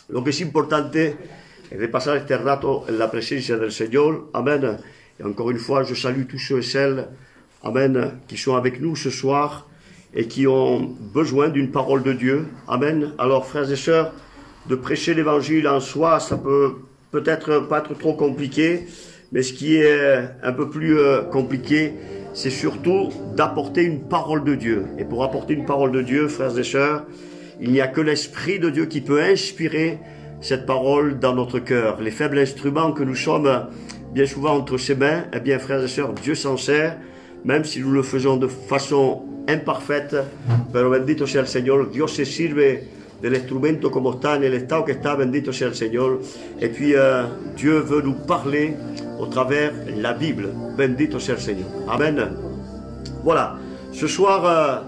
Lo que es importante es de pasar este rato en la presencia del Señor. Amen. Et encore une fois, je salue tous ceux et celles, amen, qui sont avec nous ce soir et qui ont besoin d'une parole de Dieu. Amen. Alors, frères et sœurs, de prêcher l'évangile en soi, ça peut peut-être pas être trop compliqué, mais ce qui est un peu plus compliqué, c'est surtout d'apporter une parole de Dieu. Et pour apporter une parole de Dieu, frères et sœurs, il n'y a que l'Esprit de Dieu qui peut inspirer cette parole dans notre cœur. Les faibles instruments que nous sommes bien souvent entre ses mains, eh bien, frères et sœurs, Dieu s'en sert, même si nous le faisons de façon imparfaite. Pero bendito sea el Señor, Dios se sirve del instrumento como está, en el estado que está, bendito sea el Señor. Et puis, Dieu veut nous parler au travers la Bible. Bendito sea el Señor. Amen. Voilà. Ce soir,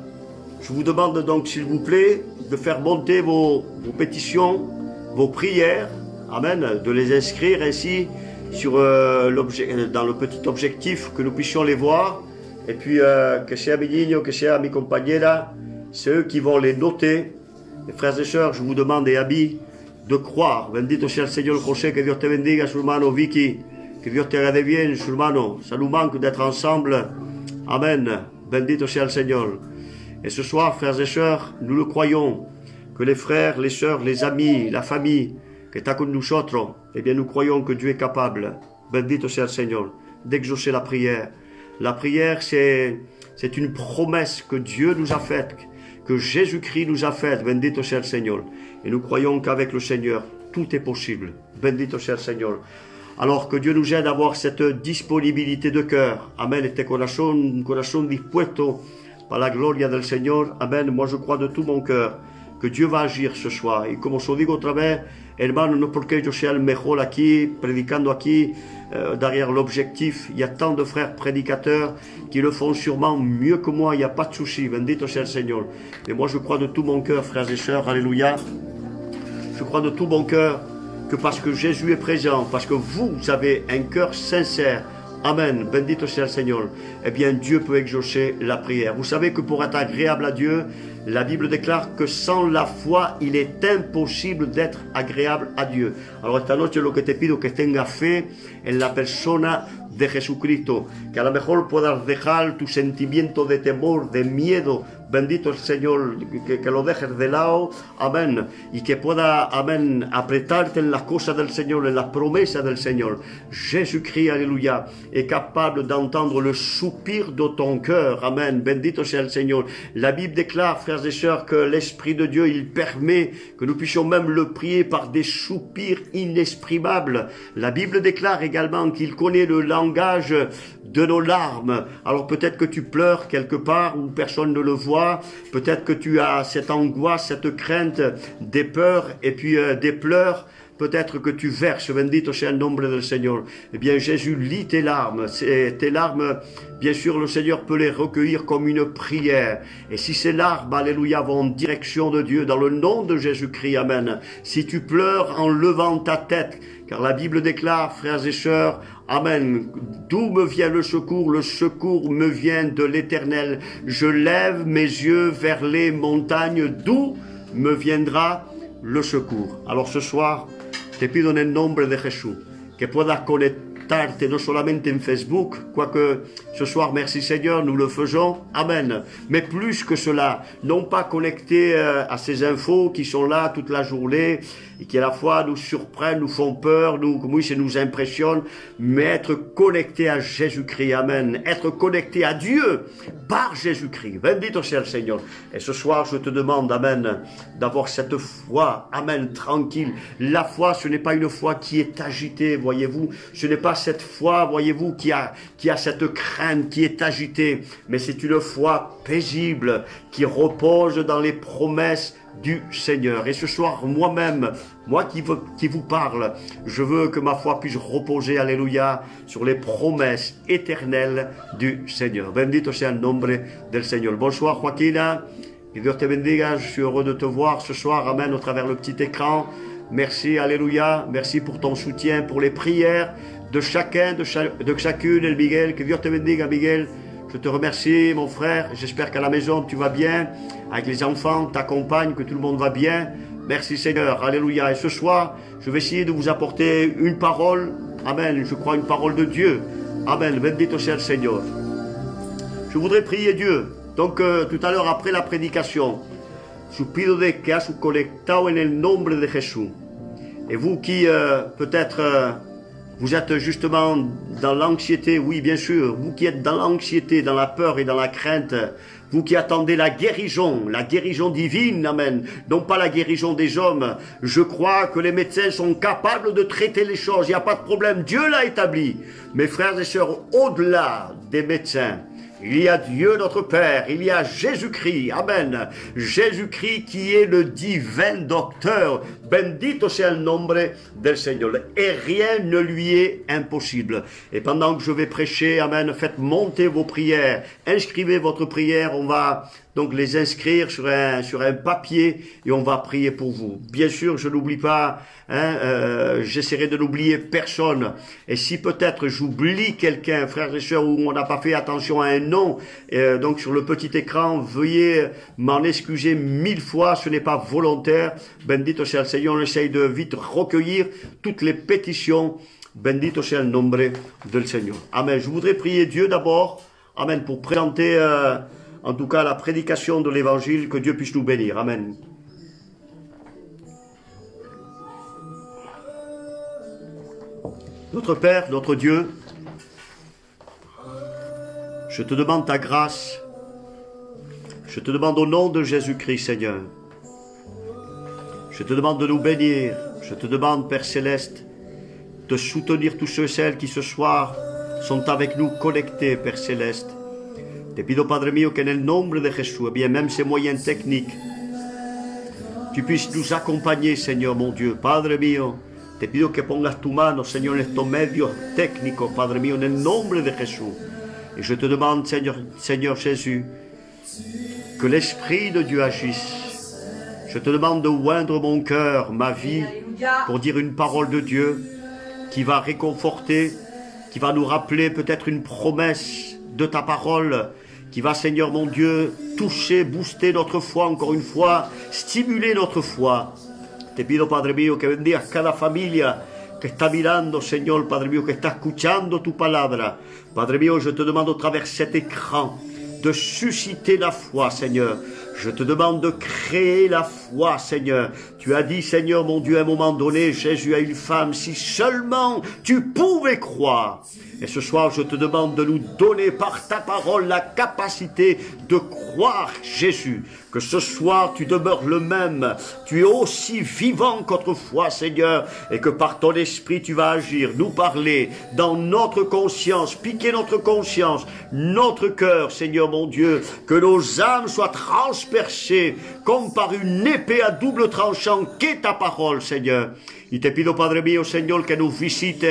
je vous demande donc, s'il vous plaît, de faire monter vos pétitions, vos prières. Amen. De les inscrire ainsi sur, dans le petit objectif, que nous puissions les voir. Et puis, que sea mi niño, que sea mi compañera, c'est eux qui vont les noter. Et frères et sœurs, je vous demande, et amis, de croire. Bendito sea el Señor José, que Dios te bendiga, su hermano Vicky, que Dios te haga bien, su hermano. Ça nous manque d'être ensemble. Amen. Bendito sea el Señor. Et ce soir, frères et sœurs, nous le croyons, que les frères, les sœurs, les amis, la famille, que está con nosotros, eh bien, nous croyons que Dieu est capable. Bendito sea el Señor. D'exaucer la prière. La prière, c'est une promesse que Dieu nous a faite, que Jésus-Christ nous a faite. Bendito sea el Señor. Et nous croyons qu'avec le Seigneur, tout est possible. Bendito sea el Señor. Alors que Dieu nous aide à avoir cette disponibilité de cœur. Amen. Este corazón, un corazón dispuesto para la gloria del Señor. Amen. Moi, je crois de tout mon cœur que Dieu va agir ce soir. Y como os digo otra vez, hermano, no porque yo sea el mejor aquí, predicando aquí, derrière l'objectif. Il y a tant de frères prédicateurs qui le font sûrement mieux que moi. Il n'y a pas de souci. Bendito sea el Señor. Mais moi, je crois de tout mon cœur, frères et sœurs. Alléluia. Je crois de tout mon cœur que parce que Jésus est présent, parce que vous avez un cœur sincère, amen, bendito sea el Señor, eh bien Dieu peut exaucer la prière. Vous savez que pour être agréable à Dieu, la Bible déclare que sans la foi, il est imposible d'être agréable a Dieu. Alors esta noche lo que te pido que tengas fe en la persona de Jesucristo, que a lo mejor puedas dejar tu sentimiento de temor, de miedo, bendito el Señor, que lo dejes de lado, amén, y que pueda, amén, apretarte en las cosas del Señor, en las promesas del Señor. Jésus-Christ, alléluia, est capable d'entendre le soupir de ton cœur, amén, bendito sea el Señor. La Bible déclare, frères et sœurs, que l'Esprit de Dieu, il permet que nous puissions même le prier par des soupirs inexprimables. La Bible déclare également qu'il connaît le langage de nos larmes. Alors peut-être que tu pleures quelque part où personne ne le voit, peut-être que tu as cette angoisse, cette crainte, des peurs et puis des pleurs. Peut-être que tu verses, bendito sea el nombre del Señor. Eh bien, Jésus lit tes larmes. Tes larmes, bien sûr, le Seigneur peut les recueillir comme une prière. Et si ces larmes, alléluia, vont en direction de Dieu, dans le nom de Jésus-Christ, amen. Si tu pleures en levant ta tête, car la Bible déclare, frères et sœurs, amen, d'où me vient le secours? Le secours me vient de l'Éternel. Je lève mes yeux vers les montagnes, d'où me viendra le secours. Alors ce soir, te pido en el nombre de Jesús que puedas conectarte no solamente en Facebook, quoique ce soir, merci Seigneur, nous le faisons, amen. Mais plus que cela, non pas connecter à ces infos qui sont là toute la journée et qui à la fois nous surprennent, nous font peur, nous impressionnent, mais être connecté à Jésus-Christ, amen. Être connecté à Dieu par Jésus-Christ. Bendito sea el Señor. Et ce soir, je te demande, amen, d'avoir cette foi, amen, tranquille. La foi, ce n'est pas une foi qui est agitée, voyez-vous. Ce n'est pas cette foi, voyez-vous, qui a cette crainte, qui est agitée, mais c'est une foi paisible, qui repose dans les promesses du Seigneur. Et ce soir, moi-même, moi qui vous parle, je veux que ma foi puisse reposer, alléluia, sur les promesses éternelles du Seigneur. Bendito sea el nombre del Señor. Bonsoir, Joaquina. Que Dieu te bendiga. Je suis heureux de te voir ce soir, amen, au travers le petit écran. Merci, alléluia. Merci pour ton soutien, pour les prières de chacun, de chacune. El Miguel, que Dieu te bendiga, Miguel. Je te remercie, mon frère. J'espère qu'à la maison, tu vas bien. Avec les enfants, ta compagne, que tout le monde va bien. Merci Seigneur, alléluia. Et ce soir, je vais essayer de vous apporter une parole, amen, je crois une parole de Dieu. Amen, bendito sea el Señor. Je voudrais prier Dieu. Donc tout à l'heure après la prédication, je pido de que has conectado en el nombre de Jesús. Et vous qui peut-être vous êtes justement dans l'anxiété, oui bien sûr, vous qui êtes dans l'anxiété, dans la peur et dans la crainte, vous qui attendez la guérison divine, amen, non pas la guérison des hommes, je crois que les médecins sont capables de traiter les choses, il n'y a pas de problème, Dieu l'a établi. Mes frères et sœurs, au-delà des médecins, il y a Dieu notre Père, il y a Jésus-Christ, amen, Jésus-Christ qui est le divin docteur, bendito sea el nombre del Seigneur, et rien ne lui est impossible. Et pendant que je vais prêcher, amen, faites monter vos prières, inscrivez votre prière, on va donc les inscrire sur un papier et on va prier pour vous. Bien sûr, je n'oublie pas, j'essaierai de n'oublier personne. Et si peut-être j'oublie quelqu'un, frères et sœurs, où on n'a pas fait attention à un nom, donc sur le petit écran, veuillez m'en excuser 1000 fois, ce n'est pas volontaire. Bendito sea el Señor, on essaye de vite recueillir toutes les pétitions. Bendito sea el nombre del Señor. Amen. Je voudrais prier Dieu d'abord, amen, pour présenter en tout cas la prédication de l'évangile, que Dieu puisse nous bénir. Amen. Notre Père, notre Dieu, je te demande ta grâce, je te demande au nom de Jésus-Christ, Seigneur, je te demande de nous bénir, je te demande, Père Céleste, de soutenir tous ceux et celles qui ce soir sont avec nous connectés, Père Céleste. Te pido, Padre mío, qu'en el nombre de Jesús, eh bien, même ces moyens techniques, tu puisses nous accompagner, Seigneur mon Dieu. Padre mío, te pido que pongas tu mano, Señor, en estos medios técnicos, Padre mío, en el nombre de Jesús. Et je te demande, Seigneur Jésus, que l'Esprit de Dieu agisse. Je te demande de oindre mon cœur, ma vie, pour dire une parole de Dieu qui va réconforter, qui va nous rappeler peut-être une promesse de ta parole, qui va, Seigneur mon Dieu, toucher, booster notre foi, encore une fois, stimuler notre foi. Te pido, Padre mío, que bendigas cada familia que está mirando, Señor, Padre mío, que está escuchando tu palabra. Padre mío, je te demande au travers de cet écran de susciter la foi, Seigneur. Je te demande de créer la foi, Seigneur. Tu as dit, Seigneur, mon Dieu, à un moment donné, Jésus a une femme, si seulement tu pouvais croire. Et ce soir, je te demande de nous donner par ta parole la capacité de croire Jésus. Que ce soir, tu demeures le même. Tu es aussi vivant qu'autrefois, Seigneur. Et que par ton esprit, tu vas agir, nous parler dans notre conscience, piquer notre conscience, notre cœur, Seigneur mon Dieu. Que nos âmes soient transpercées comme par une épée à double tranchant qu'est ta parole, Seigneur. Y te pido, Padre mío, Señor, que nous visites,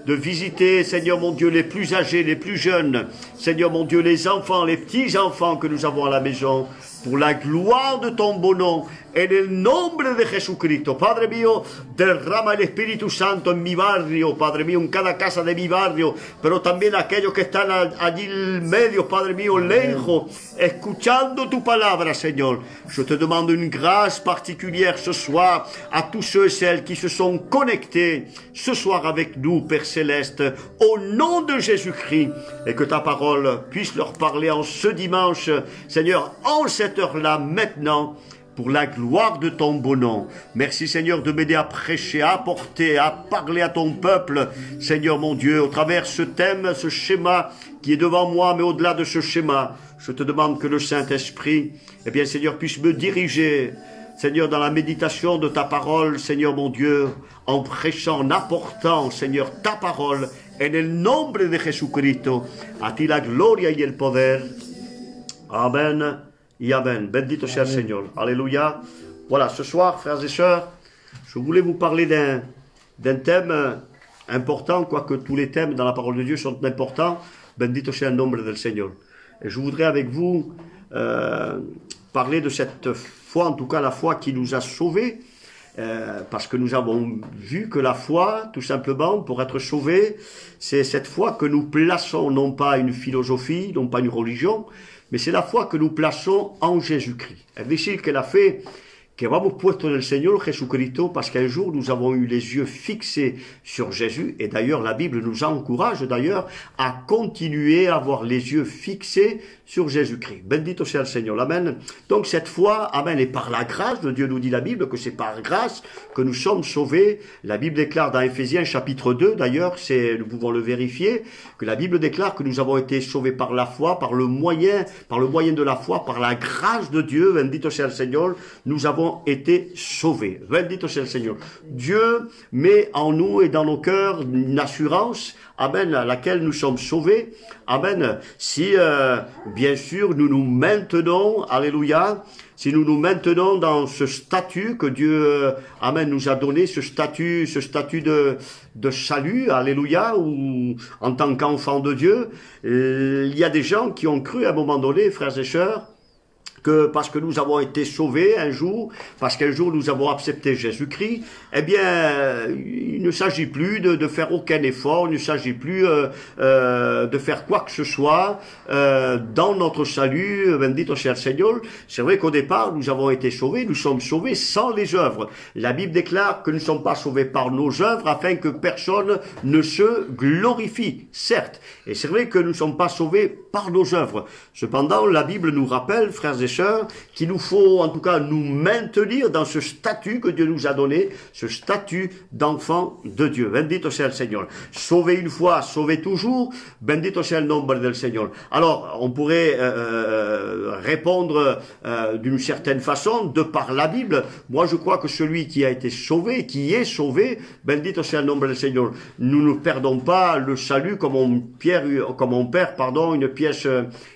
de visiter, Seigneur mon Dieu, les plus âgés, les plus jeunes, Seigneur mon Dieu, les enfants, les petits-enfants que nous avons à la maison, pour la gloire de ton beau nom, en el nombre de Jesucristo. Padre mío, derrama el Espíritu Santo en mi barrio, Padre mío, en cada casa de mi barrio, pero también aquellos que están allí en medio, Padre mío, lejos, escuchando tu palabra, Señor. Je te demande une grâce particulière ce soir à tous ceux et celles qui se sont connectés ce soir avec nous, Père Céleste, au nom de Jésus-Christ, et que ta parole puisse leur parler en ce dimanche, Seigneur, en cette heure-là, maintenant, pour la gloire de ton beau nom. Merci, Seigneur, de m'aider à prêcher, à apporter, à parler à ton peuple, Seigneur mon Dieu, au travers ce thème, ce schéma qui est devant moi, mais au-delà de ce schéma, je te demande que le Saint-Esprit, eh bien, Seigneur, puisse me diriger, Seigneur, dans la méditation de ta parole, Seigneur mon Dieu, en prêchant, en apportant, Seigneur, ta parole, en el nombre de Jesucristo, a ti la gloria y el poder. Amen. Et amen. Bendito sea el Señor. Alléluia. Voilà, ce soir, frères et sœurs, je voulais vous parler d'un thème important, quoique tous les thèmes dans la parole de Dieu sont importants. Bendito sea el nombre del Señor. Et je voudrais avec vous parler de cette foi, en tout cas la foi qui nous a sauvés, parce que nous avons vu que la foi, tout simplement, pour être sauvés, c'est cette foi que nous plaçons, non pas une philosophie, non pas une religion, mais c'est la foi que nous plaçons en Jésus-Christ. Es decir, que la fe que hemos puesto en el Señor Jesucristo parce qu'un jour nous avons eu les yeux fixés sur Jésus et d'ailleurs la Bible nous encourage d'ailleurs à continuer à avoir les yeux fixés sur Jésus-Christ. Bendito sea el Señor. Amen. Donc cette foi, amen, et par la grâce de Dieu, nous dit la Bible que c'est par grâce que nous sommes sauvés. La Bible déclare dans Éphésiens chapitre 2, d'ailleurs, nous pouvons le vérifier, que la Bible déclare que nous avons été sauvés par la foi, par le moyen de la foi, par la grâce de Dieu. Bendito sea el Señor. Nous avons été sauvés. Bendito sea el Señor. Dieu met en nous et dans nos cœurs une assurance, amen, à laquelle nous sommes sauvés. Amen. Si, bien sûr, nous nous maintenons, alléluia, si nous nous maintenons dans ce statut que Dieu, amen, nous a donné, ce statut de salut, alléluia, ou en tant qu'enfant de Dieu, il y a des gens qui ont cru à un moment donné, frères et sœurs, que parce que nous avons été sauvés un jour, parce qu'un jour nous avons accepté Jésus-Christ, eh bien, il ne s'agit plus de faire aucun effort, il ne s'agit plus de faire quoi que ce soit dans notre salut, bendito sea el Señor. C'est vrai qu'au départ, nous avons été sauvés, nous sommes sauvés sans les œuvres. La Bible déclare que nous ne sommes pas sauvés par nos œuvres afin que personne ne se glorifie, certes. Et c'est vrai que nous ne sommes pas sauvés par nos œuvres. Cependant, la Bible nous rappelle, frères et sœurs, qu'il nous faut en tout cas nous maintenir dans ce statut que Dieu nous a donné, ce statut d'enfant de Dieu. Bendito sea el Señor. Sauvé une fois, sauvé toujours, bendito sea el nombre del Señor. Alors, on pourrait répondre d'une certaine façon, de par la Bible. Moi, je crois que celui qui a été sauvé, qui est sauvé, bendito sea el nombre del Señor. Nous ne perdons pas le salut comme on perd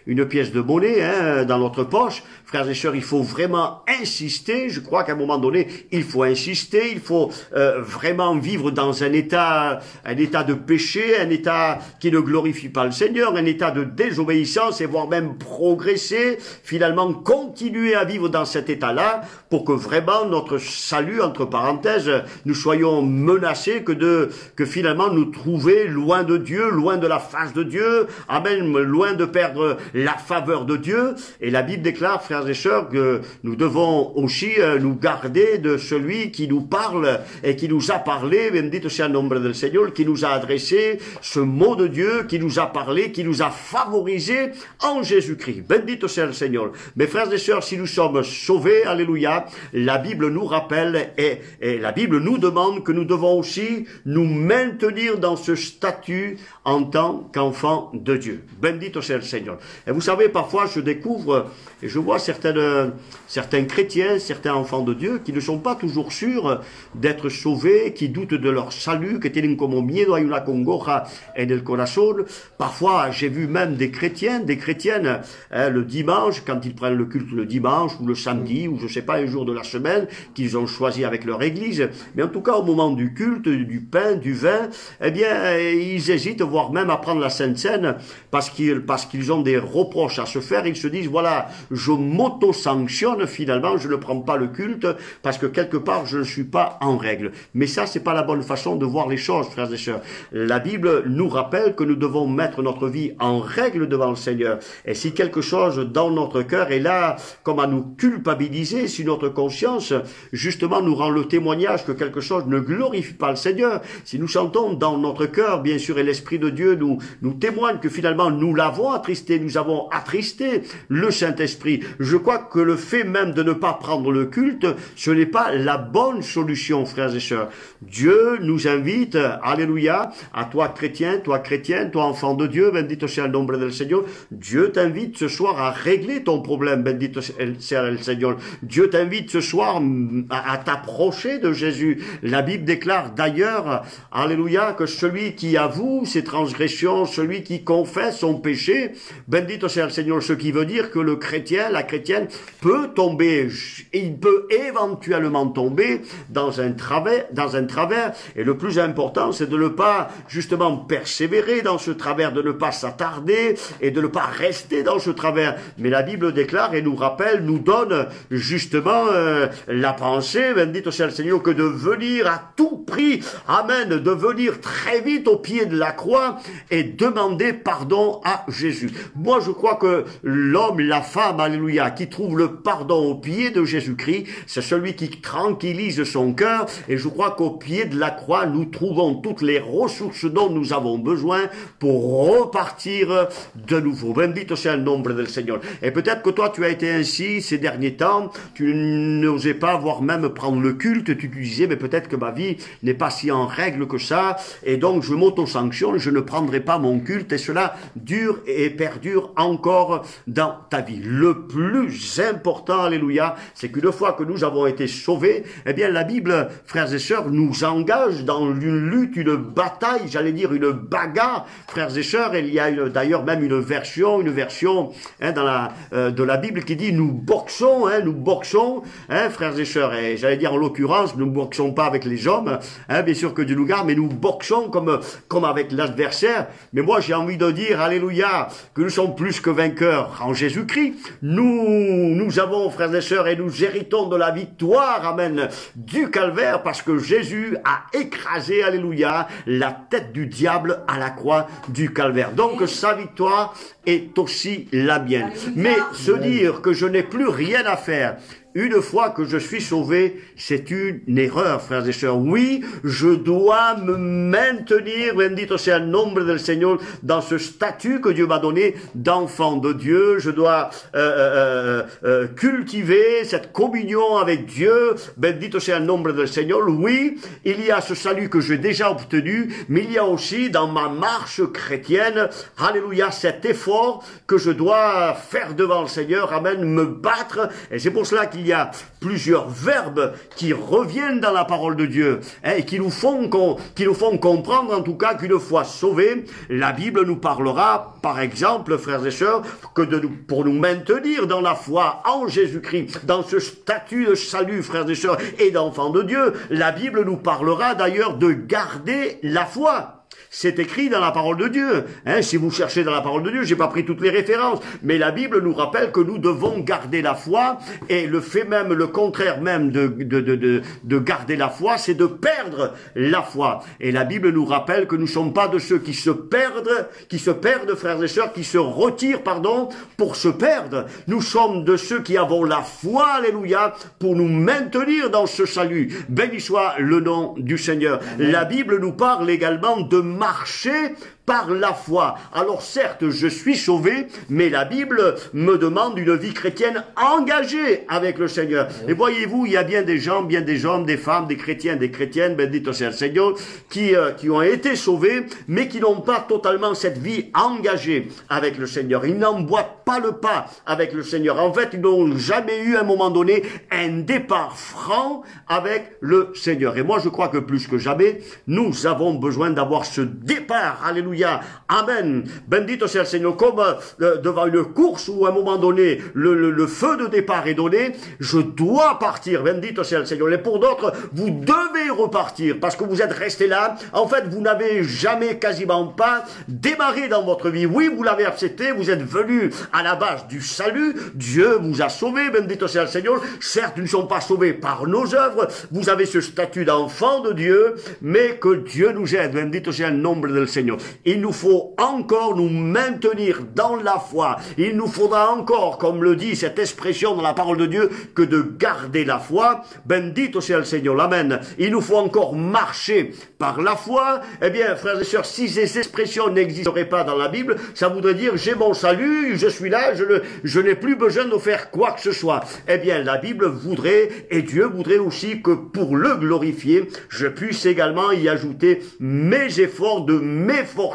une pièce de monnaie dans notre poche. Frères et sœurs, il faut vraiment insister. Je crois qu'à un moment donné, il faut insister. Il faut vraiment vivre dans un état de péché, un état qui ne glorifie pas le Seigneur, un état de désobéissance et voire même progresser, finalement continuer à vivre dans cet état-là pour que vraiment notre salut, entre parenthèses, nous soyons menacés que finalement nous trouver loin de Dieu, loin de la face de Dieu, amen, loin de perdre la faveur de Dieu. Et la Bible déclare, frères et sœurs, que nous devons aussi nous garder de celui qui nous parle et qui nous a parlé, bendito sea el nombre del Señor, qui nous a adressé ce mot de Dieu, qui nous a parlé, qui nous a favorisé en Jésus-Christ. Bendito sea el Señor. Mes frères et sœurs, si nous sommes sauvés, alléluia, la Bible nous rappelle et la Bible nous demande que nous devons aussi nous maintenir dans ce statut en tant qu'enfants de Dieu. Bendito sea el Señor. Et vous savez, parfois je découvre et je vois certains chrétiens, certains enfants de Dieu qui ne sont pas toujours sûrs d'être sauvés, qui doutent de leur salut, que tienen como miedo, hay una congoja en el corazón. Parfois, j'ai vu même des chrétiens, des chrétiennes, le dimanche, quand ils prennent le culte le dimanche ou le samedi, ou je sais pas, un jour de la semaine, qu'ils ont choisi avec leur église. Mais en tout cas, au moment du culte, du pain, du vin, eh bien, ils hésitent, voire même à prendre la Sainte Seine, parce qu'ils ont des reproches à se faire. Ils se disent, voilà, je m'auto-sanctionne finalement, je ne prends pas le culte parce que quelque part je ne suis pas en règle. Mais ça, c'est pas la bonne façon de voir les choses, frères et sœurs. La Bible nous rappelle que nous devons mettre notre vie en règle devant le Seigneur. Et si quelque chose dans notre cœur est là, comme à nous culpabiliser, si notre conscience, justement, nous rend le témoignage que quelque chose ne glorifie pas le Seigneur, si nous sentons dans notre cœur, bien sûr, et l'Esprit de Dieu nous témoigne que finalement nous l'avons attristé, nous avons attristé le Saint-Esprit. Je crois que le fait même de ne pas prendre le culte, ce n'est pas la bonne solution, frères et sœurs. Dieu nous invite, alléluia, à toi chrétien, toi chrétienne, toi enfant de Dieu, bendito sea el nombre del Señor. Dieu t'invite ce soir à régler ton problème, bendito sea el Señor. Dieu t'invite ce soir à t'approcher de Jésus. La Bible déclare d'ailleurs, alléluia, que celui qui avoue ses transgressions, celui qui confesse son péché, bendito sea el Señor, ce qui veut dire que le chrétien, la chrétienne peut tomber, il peut éventuellement tomber dans un travers, et le plus important, c'est de ne pas justement persévérer dans ce travers, de ne pas s'attarder et de ne pas rester dans ce travers. Mais la Bible déclare et nous rappelle, nous donne justement la pensée, bendito sea el Señor, que de venir à tout prix, amen, de venir très vite au pied de la croix et demander pardon à Jésus. Moi, je crois que l'homme, la femme, alléluia, alléluia, qui trouve le pardon au pied de Jésus-Christ, c'est celui qui tranquillise son cœur, et je crois qu'au pied de la croix, nous trouvons toutes les ressources dont nous avons besoin pour repartir de nouveau. Bendito sea el nombre del Seigneur. Et peut-être que toi, tu as été ainsi ces derniers temps, tu n'osais pas, voire même prendre le culte, tu te disais, mais peut-être que ma vie n'est pas si en règle que ça, et donc je m'auto-sanctionne, je ne prendrai pas mon culte, et cela dure et perdure encore dans ta vie. Le plus important, alléluia, c'est qu'une fois que nous avons été sauvés, eh bien la Bible, frères et sœurs, nous engage dans une lutte, une bataille, j'allais dire une bagarre, frères et sœurs. Il y a d'ailleurs même une version de la Bible qui dit nous boxons, frères et sœurs. Et j'allais dire en l'occurrence, nous ne boxons pas avec les hommes, bien sûr que Dieu nous garde, mais nous boxons comme avec l'adversaire. Mais moi j'ai envie de dire, alléluia, que nous sommes plus que vainqueurs en Jésus-Christ. Nous avons, frères et sœurs, et nous héritons de la victoire, amen, du calvaire, parce que Jésus a écrasé, alléluia, la tête du diable à la croix du calvaire. Donc sa victoire est aussi la mienne. Mais se dire que je n'ai plus rien à faire une fois que je suis sauvé, c'est une erreur, frères et sœurs. Oui, je dois me maintenir, bendito sea el nombre del Señor, dans ce statut que Dieu m'a donné d'enfant de Dieu. Je dois cultiver cette communion avec Dieu, bendito sea el nombre del Señor. Oui, il y a ce salut que j'ai déjà obtenu, mais il y a aussi dans ma marche chrétienne, alléluia, cet effort que je dois faire devant le Seigneur, amen, me battre. Et c'est pour cela qu'il y a plusieurs verbes qui reviennent dans la parole de Dieu, et qui nous font comprendre en tout cas qu'une fois sauvés, la Bible nous parlera, par exemple, frères et sœurs, pour nous maintenir dans la foi en Jésus-Christ, dans ce statut de salut, frères et sœurs, et d'enfants de Dieu. La Bible nous parlera d'ailleurs de garder la foi. C'est écrit dans la parole de Dieu. Si vous cherchez dans la parole de Dieu, j'ai pas pris toutes les références, mais la Bible nous rappelle que nous devons garder la foi, et le contraire même de garder la foi, c'est de perdre la foi. Et la Bible nous rappelle que nous ne sommes pas de ceux qui se perdent, frères et sœurs, qui se retirent, pour se perdre. Nous sommes de ceux qui avons la foi, alléluia, pour nous maintenir dans ce salut. Béni soit le nom du Seigneur. La Bible nous parle également de marcher par la foi. Alors certes, je suis sauvé, mais la Bible me demande une vie chrétienne engagée avec le Seigneur. Et voyez-vous, il y a bien des gens, bien des hommes, des femmes, des chrétiens, des chrétiennes, bendito sea el Seigneur, qui ont été sauvés, mais qui n'ont pas totalement cette vie engagée avec le Seigneur. Ils n'emboîtent pas le pas avec le Seigneur. En fait, ils n'ont jamais eu à un moment donné un départ franc avec le Seigneur. Et moi, je crois que plus que jamais, nous avons besoin d'avoir ce départ, alléluia, amen, bendito sea el Seigneur, comme devant une course où à un moment donné, le feu de départ est donné, je dois partir, bendito sea el Seigneur. Et pour d'autres, vous devez repartir, parce que vous êtes resté là, en fait, vous n'avez jamais, quasiment pas, démarré dans votre vie. Oui, vous l'avez accepté, vous êtes venu à la base du salut, Dieu vous a sauvé, bendito sea el Seigneur. Certes, nous ne sommes pas sauvés par nos œuvres, vous avez ce statut d'enfant de Dieu, mais que Dieu nous aide, bendito sea el nombre del Seigneur. Il nous faut encore nous maintenir dans la foi. Il nous faudra encore, comme le dit cette expression dans la parole de Dieu, que de garder la foi. Bendito sea el Seigneur. Amen. Il nous faut encore marcher par la foi. Eh bien, frères et sœurs, si ces expressions n'existeraient pas dans la Bible, ça voudrait dire j'ai mon salut, je suis là, je n'ai plus besoin de faire quoi que ce soit. Eh bien, la Bible voudrait, et Dieu voudrait aussi que pour le glorifier, je puisse également y ajouter mes efforts de m'efforcer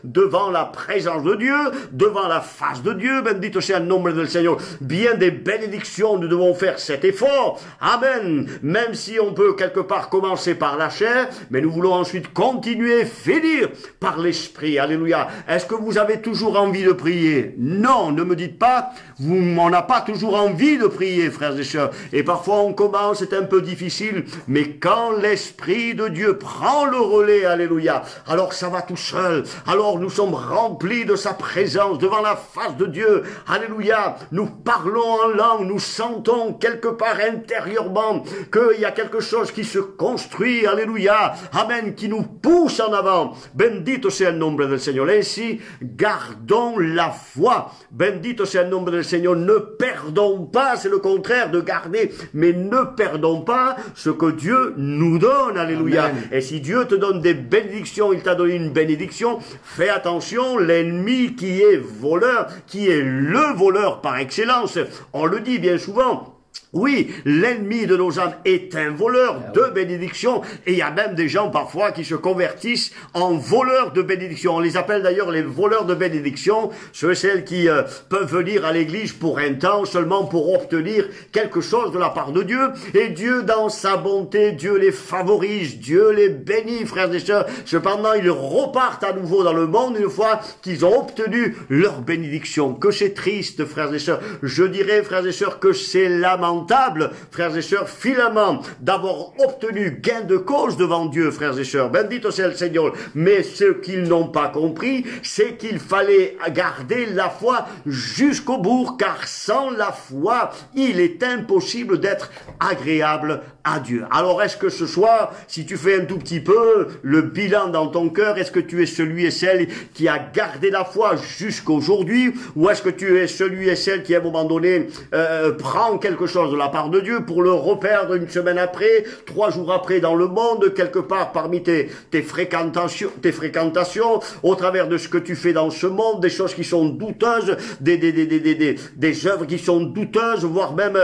devant la présence de Dieu, devant la face de Dieu. Bendito sea el nombre del Seigneur. Bien des bénédictions, nous devons faire cet effort. Amen. Même si on peut quelque part commencer par la chair, mais nous voulons ensuite continuer, finir par l'esprit. Alléluia. Est-ce que vous avez toujours envie de prier? Non, ne me dites pas, on n'a pas toujours envie de prier, frères et sœurs. Et parfois on commence, c'est un peu difficile, mais quand l'esprit de Dieu prend le relais, alléluia, alors ça va tout seul. cérébrale. Alors nous sommes remplis de sa présence devant la face de Dieu. Alléluia. Nous parlons en langue, nous sentons quelque part intérieurement qu'il y a quelque chose qui se construit. Alléluia. Amen. Qui nous pousse en avant. Bendito sea el nombre del Señor. Ainsi, gardons la foi. Bendito sea el nombre del Señor. Ne perdons pas, c'est le contraire de garder, mais ne perdons pas ce que Dieu nous donne. Alléluia. Amen. Et si Dieu te donne des bénédictions, il t'a donné une bénédiction, fais attention, l'ennemi qui est voleur, qui est le voleur par excellence, on le dit bien souvent. Oui, l'ennemi de nos âmes est un voleur de bénédiction, et il y a même des gens parfois qui se convertissent en voleurs de bénédiction. On les appelle d'ailleurs les voleurs de bénédiction, ceux et celles qui peuvent venir à l'église pour un temps, seulement pour obtenir quelque chose de la part de Dieu, et Dieu dans sa bonté, Dieu les favorise, Dieu les bénit, frères et sœurs. Cependant, ils repartent à nouveau dans le monde une fois qu'ils ont obtenu leur bénédiction. Que c'est triste, frères et sœurs. Je dirais, frères et sœurs, que c'est lamentable, frères et sœurs, finalement, d'avoir obtenu gain de cause devant Dieu, frères et sœurs. Bendito sea el Señor. Mais ce qu'ils n'ont pas compris, c'est qu'il fallait garder la foi jusqu'au bout, car sans la foi, il est impossible d'être agréable à Dieu. Alors, est-ce que ce soir, si tu fais un tout petit peu le bilan dans ton cœur, est-ce que tu es celui et celle qui a gardé la foi jusqu'aujourd'hui, ou est-ce que tu es celui et celle qui, à un moment donné, prend quelque chose de la part de Dieu pour le reperdre une semaine après, 3 jours après dans le monde, quelque part parmi tes fréquentations, au travers de ce que tu fais dans ce monde, des choses qui sont douteuses, des œuvres qui sont douteuses, voire même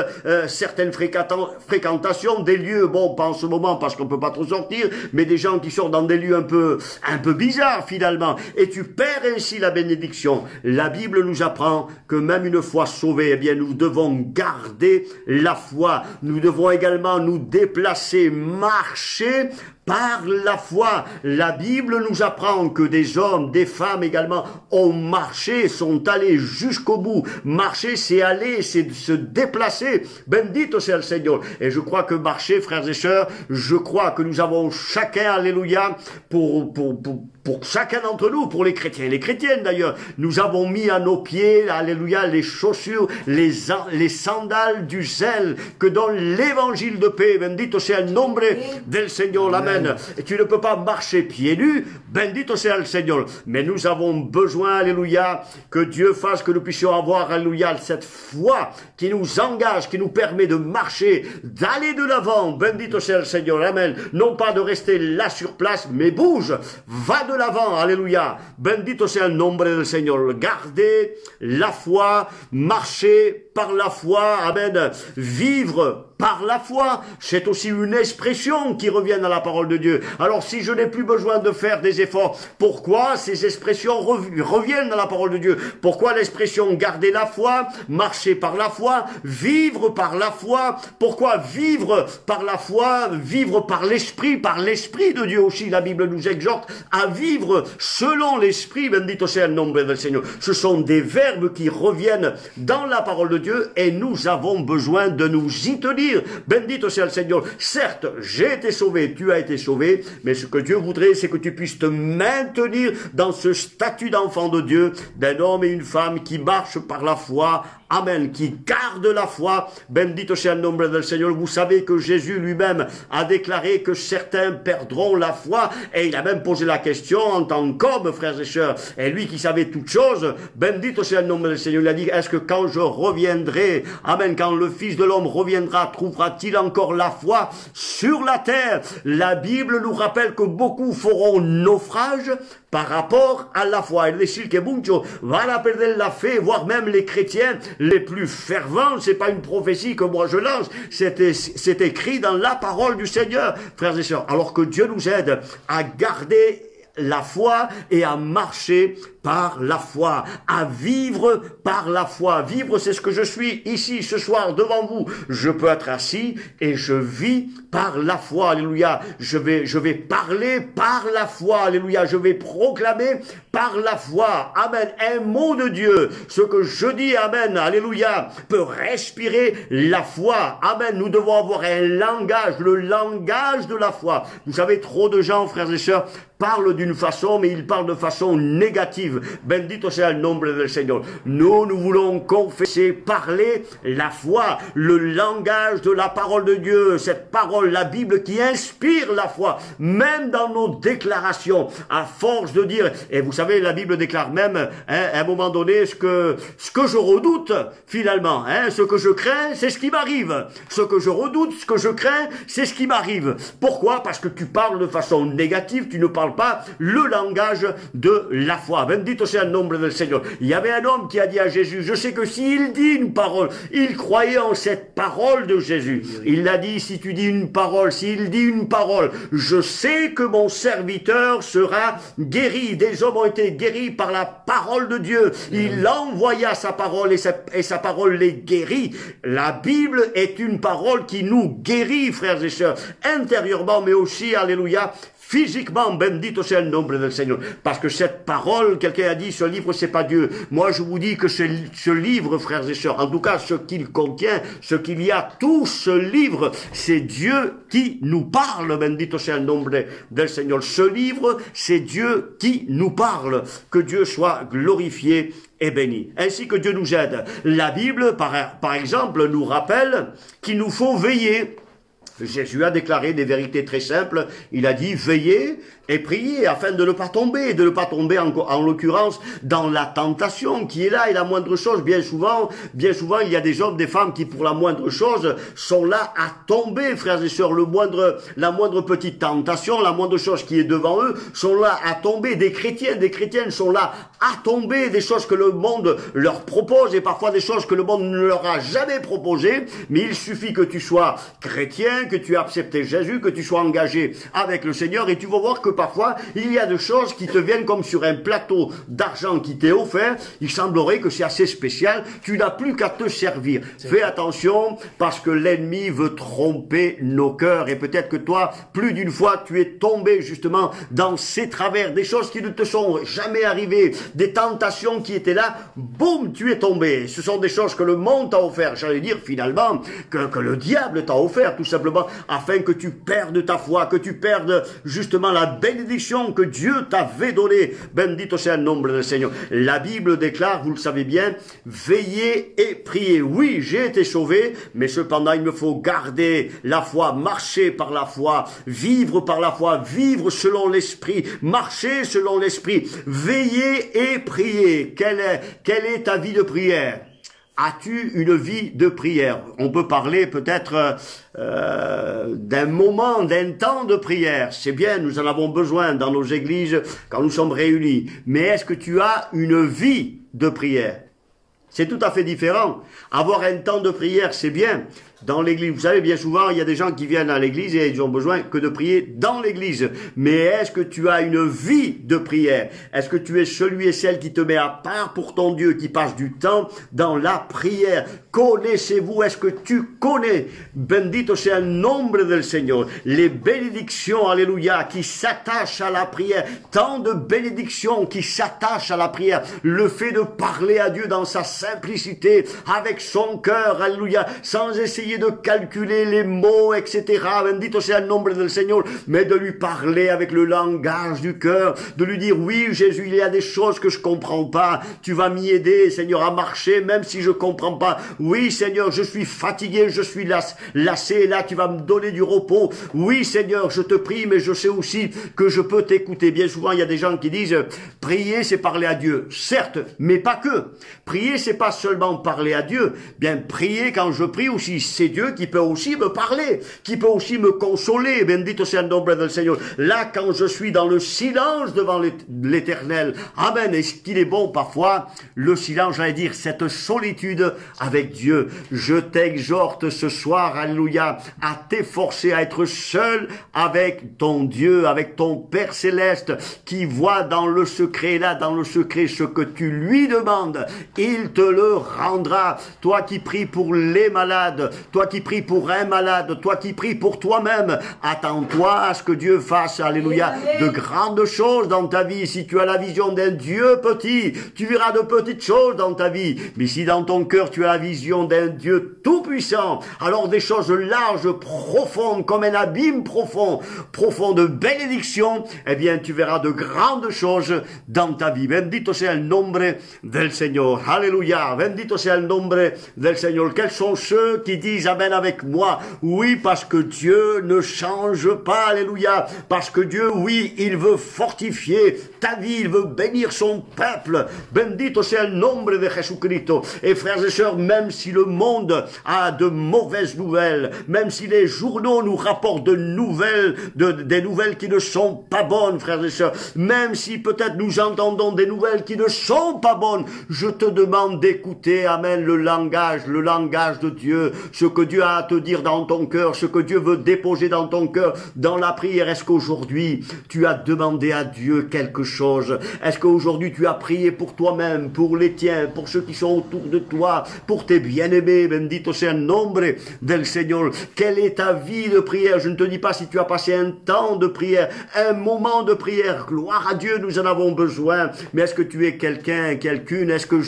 certaines fréquentations, des lieux, bon, pas en ce moment parce qu'on peut pas trop sortir, mais des gens qui sortent dans des lieux un peu bizarres finalement, et tu perds ainsi la bénédiction. La Bible nous apprend que même une fois sauvés, eh bien, nous devons garder la foi. Nous devons également nous déplacer, marcher par la foi. La Bible nous apprend que des hommes, des femmes également ont marché, sont allés jusqu'au bout. Marcher, c'est aller, c'est se déplacer. Bendito sea el Señor. Et je crois que marcher, frères et sœurs, je crois que nous avons chacun, alléluia, pour chacun d'entre nous, pour les chrétiens et les chrétiennes d'ailleurs, nous avons mis à nos pieds, alléluia, les chaussures, les sandales du zèle que donne l'évangile de paix. Bendito sea el nombre del Señor. Amen. Et tu ne peux pas marcher pieds nus. Bendito sea el Señor. Mais nous avons besoin, alléluia, que Dieu fasse que nous puissions avoir, alléluia, cette foi qui nous engage, qui nous permet de marcher, d'aller de l'avant. Bendito sea el Señor. Amen. Non pas de rester là sur place, mais bouge, va de l'avant, alléluia. Bendito sea el nombre del Señor. Gardez la foi, marchez par la foi, amen. Vivre par la foi, c'est aussi une expression qui revient dans la parole de Dieu. Alors si je n'ai plus besoin de faire des efforts, pourquoi ces expressions reviennent dans la parole de Dieu? Pourquoi l'expression garder la foi, marcher par la foi, vivre par la foi? Pourquoi vivre par la foi, vivre par l'esprit de Dieu aussi? La Bible nous exhorte à vivre selon l'esprit. Bendito sea el nombre del Señor. Ce sont des verbes qui reviennent dans la parole de Dieu et nous avons besoin de nous y tenir. Bendito sea el Señor. Certes, j'ai été sauvé, tu as été sauvé, mais ce que Dieu voudrait, c'est que tu puisses te maintenir dans ce statut d'enfant de Dieu, d'un homme et une femme qui marchent par la foi. Amen, qui garde la foi. Bendito sea el nombre del Señor. Vous savez que Jésus lui-même a déclaré que certains perdront la foi, et il a même posé la question en tant qu'homme, frères et sœurs. Et lui qui savait toutes choses, bendito sea el nombre del Señor, il a dit, est-ce que quand je reviendrai, amen, quand le Fils de l'homme reviendra, trouvera-t-il encore la foi sur la terre? La Bible nous rappelle que beaucoup feront naufrage par rapport à la foi. Et decir que muchos van a perder la fe, voire même les chrétiens les plus fervents. C'est pas une prophétie que moi je lance, c'est écrit dans la parole du Seigneur, frères et sœurs. Alors que Dieu nous aide à garder la foi et à marcher par la foi, à vivre par la foi. Vivre, c'est ce que je suis ici ce soir devant vous. Je peux être assis et je vis par la foi. Alléluia. Je vais parler par la foi. Alléluia. Je vais proclamer par la foi. Amen. Un mot de Dieu. Ce que je dis, amen. Alléluia. Peut respirer la foi. Amen. Nous devons avoir un langage, le langage de la foi. Vous savez, trop de gens, frères et sœurs, parlent d'une façon, mais il parle de façon négative. Bendito sea el nombre del Seigneur. Nous voulons confesser, parler la foi, le langage de la parole de Dieu, cette parole, la Bible qui inspire la foi, même dans nos déclarations, à force de dire, et vous savez, la Bible déclare même, hein, à un moment donné, ce que je redoute, finalement, hein, ce que je crains, c'est ce qui m'arrive. Ce que je redoute, ce que je crains, c'est ce qui m'arrive. Pourquoi? Parce que tu parles de façon négative, tu ne parles pas le langage de la foi. Bendito sea el nombre del Seigneur. Il y avait un homme qui a dit à Jésus, je sais que s'il dit une parole, il croyait en cette parole de Jésus. Il l'a dit, si tu dis une parole, s'il dit une parole, je sais que mon serviteur sera guéri. Des hommes ont été guéris par la parole de Dieu. Il envoya sa parole et sa parole les guérit. La Bible est une parole qui nous guérit, frères et sœurs, intérieurement, mais aussi, alléluia, physiquement. Bendito sea el nombre del Seigneur. Parce que cette parole, quelqu'un a dit, ce livre, c'est pas Dieu. Moi, je vous dis que ce livre, frères et sœurs, en tout cas, ce qu'il contient, ce qu'il y a, tout ce livre, c'est Dieu qui nous parle. Bendito sea el nombre del Seigneur. Ce livre, c'est Dieu qui nous parle. Que Dieu soit glorifié et béni. Ainsi que Dieu nous aide. La Bible, par exemple, nous rappelle qu'il nous faut veiller. Jésus a déclaré des vérités très simples. Il a dit, veillez et priez afin de ne pas tomber, en l'occurrence dans la tentation qui est là. Et la moindre chose, bien souvent, il y a des hommes, des femmes qui pour la moindre chose sont là à tomber, frères et sœurs. La moindre petite tentation, la moindre chose qui est devant eux, sont là à tomber. Des chrétiens, des chrétiennes sont là à tomber, des choses que le monde leur propose et parfois des choses que le monde ne leur a jamais proposées. Mais il suffit que tu sois chrétien, que tu aies accepté Jésus, que tu sois engagé avec le Seigneur et tu vas voir que parfois, il y a des choses qui te viennent comme sur un plateau d'argent qui t'est offert. Il semblerait que c'est assez spécial. Tu n'as plus qu'à te servir. Fais attention parce que l'ennemi veut tromper nos cœurs. Et peut-être que toi, plus d'une fois, tu es tombé justement dans ces travers, des choses qui ne te sont jamais arrivées, des tentations qui étaient là. Boum, tu es tombé. Ce sont des choses que le monde t'a offert. J'allais dire finalement que le diable t'a offert tout simplement afin que tu perdes ta foi, que tu perdes justement la bénédiction que Dieu t'avait donnée. Bendito sea el nombre del Seigneur. La Bible déclare, vous le savez bien, veillez et priez. Oui, j'ai été sauvé, mais cependant il me faut garder la foi, marcher par la foi, vivre par la foi, vivre selon l'esprit, marcher selon l'esprit, veiller et prier. Quelle est ta vie de prière? As-tu une vie de prière? On peut parler peut-être d'un moment, d'un temps de prière. C'est bien, nous en avons besoin dans nos églises quand nous sommes réunis. Mais est-ce que tu as une vie de prière? C'est tout à fait différent. Avoir un temps de prière, c'est bien. Dans l'église, vous savez, bien souvent, il y a des gens qui viennent à l'église et ils ont besoin que de prier dans l'église. Mais est-ce que tu as une vie de prière? Est-ce que tu es celui et celle qui te met à part pour ton Dieu, qui passe du temps dans la prière? Connaissez-vous, est-ce que tu connais, bendito sea el nombre del Seigneur, les bénédictions, alléluia, qui s'attachent à la prière, tant de bénédictions qui s'attachent à la prière, le fait de parler à Dieu dans sa simplicité, avec son cœur, alléluia, sans essayer de calculer les mots, etc. Bendito sea el nombre del Seigneur, mais de lui parler avec le langage du cœur, de lui dire, oui, Jésus, il y a des choses que je comprends pas, tu vas m'y aider, Seigneur, à marcher, même si je comprends pas. Oui, Seigneur, je suis fatigué, je suis lassé, et là, tu vas me donner du repos. Oui, Seigneur, je te prie, mais je sais aussi que je peux t'écouter. Bien souvent, il y a des gens qui disent, prier, c'est parler à Dieu. Certes, mais pas que. Prier, c'est pas seulement parler à Dieu. Bien, prier, quand je prie aussi, c'est Dieu qui peut aussi me parler, qui peut aussi me consoler. Bendito sea el nombre del Seigneur. Là, quand je suis dans le silence devant l'Éternel, amen. Est-ce qu'il est bon parfois, le silence, j'allais dire, cette solitude avec Dieu. Je t'exhorte ce soir, alléluia, à t'efforcer à être seul avec ton Dieu, avec ton Père Céleste, qui voit dans le secret, là, dans le secret, ce que tu lui demandes. Il te le rendra. Toi qui pries pour les malades, toi qui pries pour un malade, toi qui pries pour toi-même, attends-toi à ce que Dieu fasse, alléluia, de grandes choses dans ta vie. Si tu as la vision d'un Dieu petit, tu verras de petites choses dans ta vie. Mais si dans ton cœur tu as la vision d'un Dieu tout-puissant, alors des choses larges, profondes, comme un abîme profond de bénédiction, eh bien tu verras de grandes choses dans ta vie. Bendito sea el nombre del Señor. Alléluia. Bendito sea el nombre del Señor. Quels sont ceux qui disent Amen avec moi? Oui, parce que Dieu ne change pas. Alléluia. Parce que Dieu, oui, il veut fortifier ta vie, il veut bénir son peuple. Bendito sea el nombre de Jesucristo. Et frères et sœurs, même si le monde a de mauvaises nouvelles, même si les journaux nous rapportent de nouvelles, des nouvelles qui ne sont pas bonnes, frères et sœurs, même si peut-être nous entendons des nouvelles qui ne sont pas bonnes, je te demande d'écouter, amen, le langage de Dieu, ce que Dieu a à te dire dans ton cœur, ce que Dieu veut déposer dans ton cœur, dans la prière. Est-ce qu'aujourd'hui, tu as demandé à Dieu quelque chose? Est-ce qu'aujourd'hui, tu as prié pour toi-même, pour les tiens, pour ceux qui sont autour de toi, pour tes bien-aimés? Bendito sea el nombre del Señor. Quelle est ta vie de prière? Je ne te dis pas si tu as passé un temps de prière, un moment de prière. Gloire à Dieu, nous en avons besoin. Mais est-ce que tu es quelqu'un, quelqu'une? Est-ce que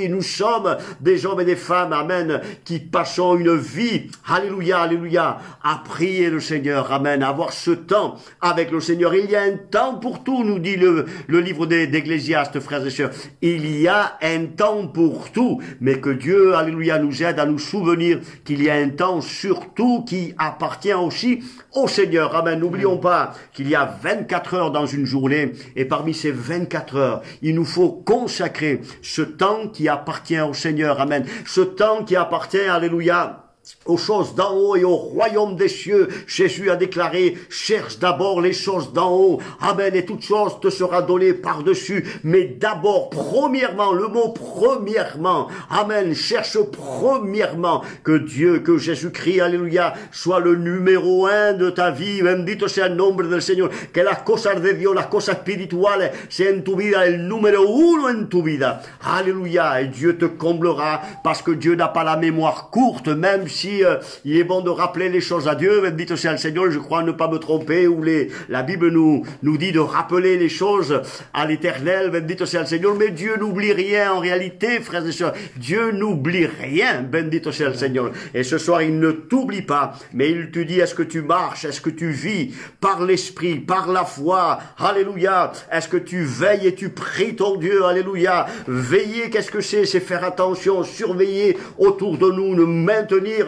nous sommes des hommes et des femmes, amen, qui passons une vie, alléluia, alléluia, à prier le Seigneur, amen, à avoir ce temps avec le Seigneur. Il y a un temps pour tout, nous dit le livre d'Ecclésiaste, frères et sœurs. Il y a un temps pour tout, mais que Dieu, alléluia, nous aide à nous souvenir qu'il y a un temps surtout qui appartient aussi au Seigneur. Amen. N'oublions pas qu'il y a 24 heures dans une journée, et parmi ces 24 heures, il nous faut consacrer ce temps qui appartient au Seigneur. Amen. Ce temps qui appartient, alléluia, aux choses d'en haut et au royaume des cieux. Jésus a déclaré, cherche d'abord les choses d'en haut. Amen. Et toute chose te sera donnée par-dessus. Mais d'abord, premièrement, le mot premièrement. Amen. Cherche premièrement que Dieu, que Jésus-Christ, alléluia, soit le numéro 1 de ta vie. Bendito sea el nombre del Señor. Que las cosas de Dios, las cosas espirituales, sean en tu vida el número 1 en tu vida. Alléluia. Et Dieu te comblera parce que Dieu n'a pas la mémoire courte, même si il est bon de rappeler les choses à Dieu. Bendito sea el Seigneur, je crois ne pas me tromper, où la Bible nous dit de rappeler les choses à l'Éternel. Bendito sea el Seigneur, mais Dieu n'oublie rien en réalité, frères et sœurs. Dieu n'oublie rien. Bendito sea el Seigneur. Et ce soir, il ne t'oublie pas, mais il te dit, est-ce que tu marches, est-ce que tu vis par l'Esprit, par la foi? Alléluia. Est-ce que tu veilles et tu pries ton Dieu? Alléluia. Veiller, qu'est-ce que c'est? C'est faire attention, surveiller autour de nous, nous maintenir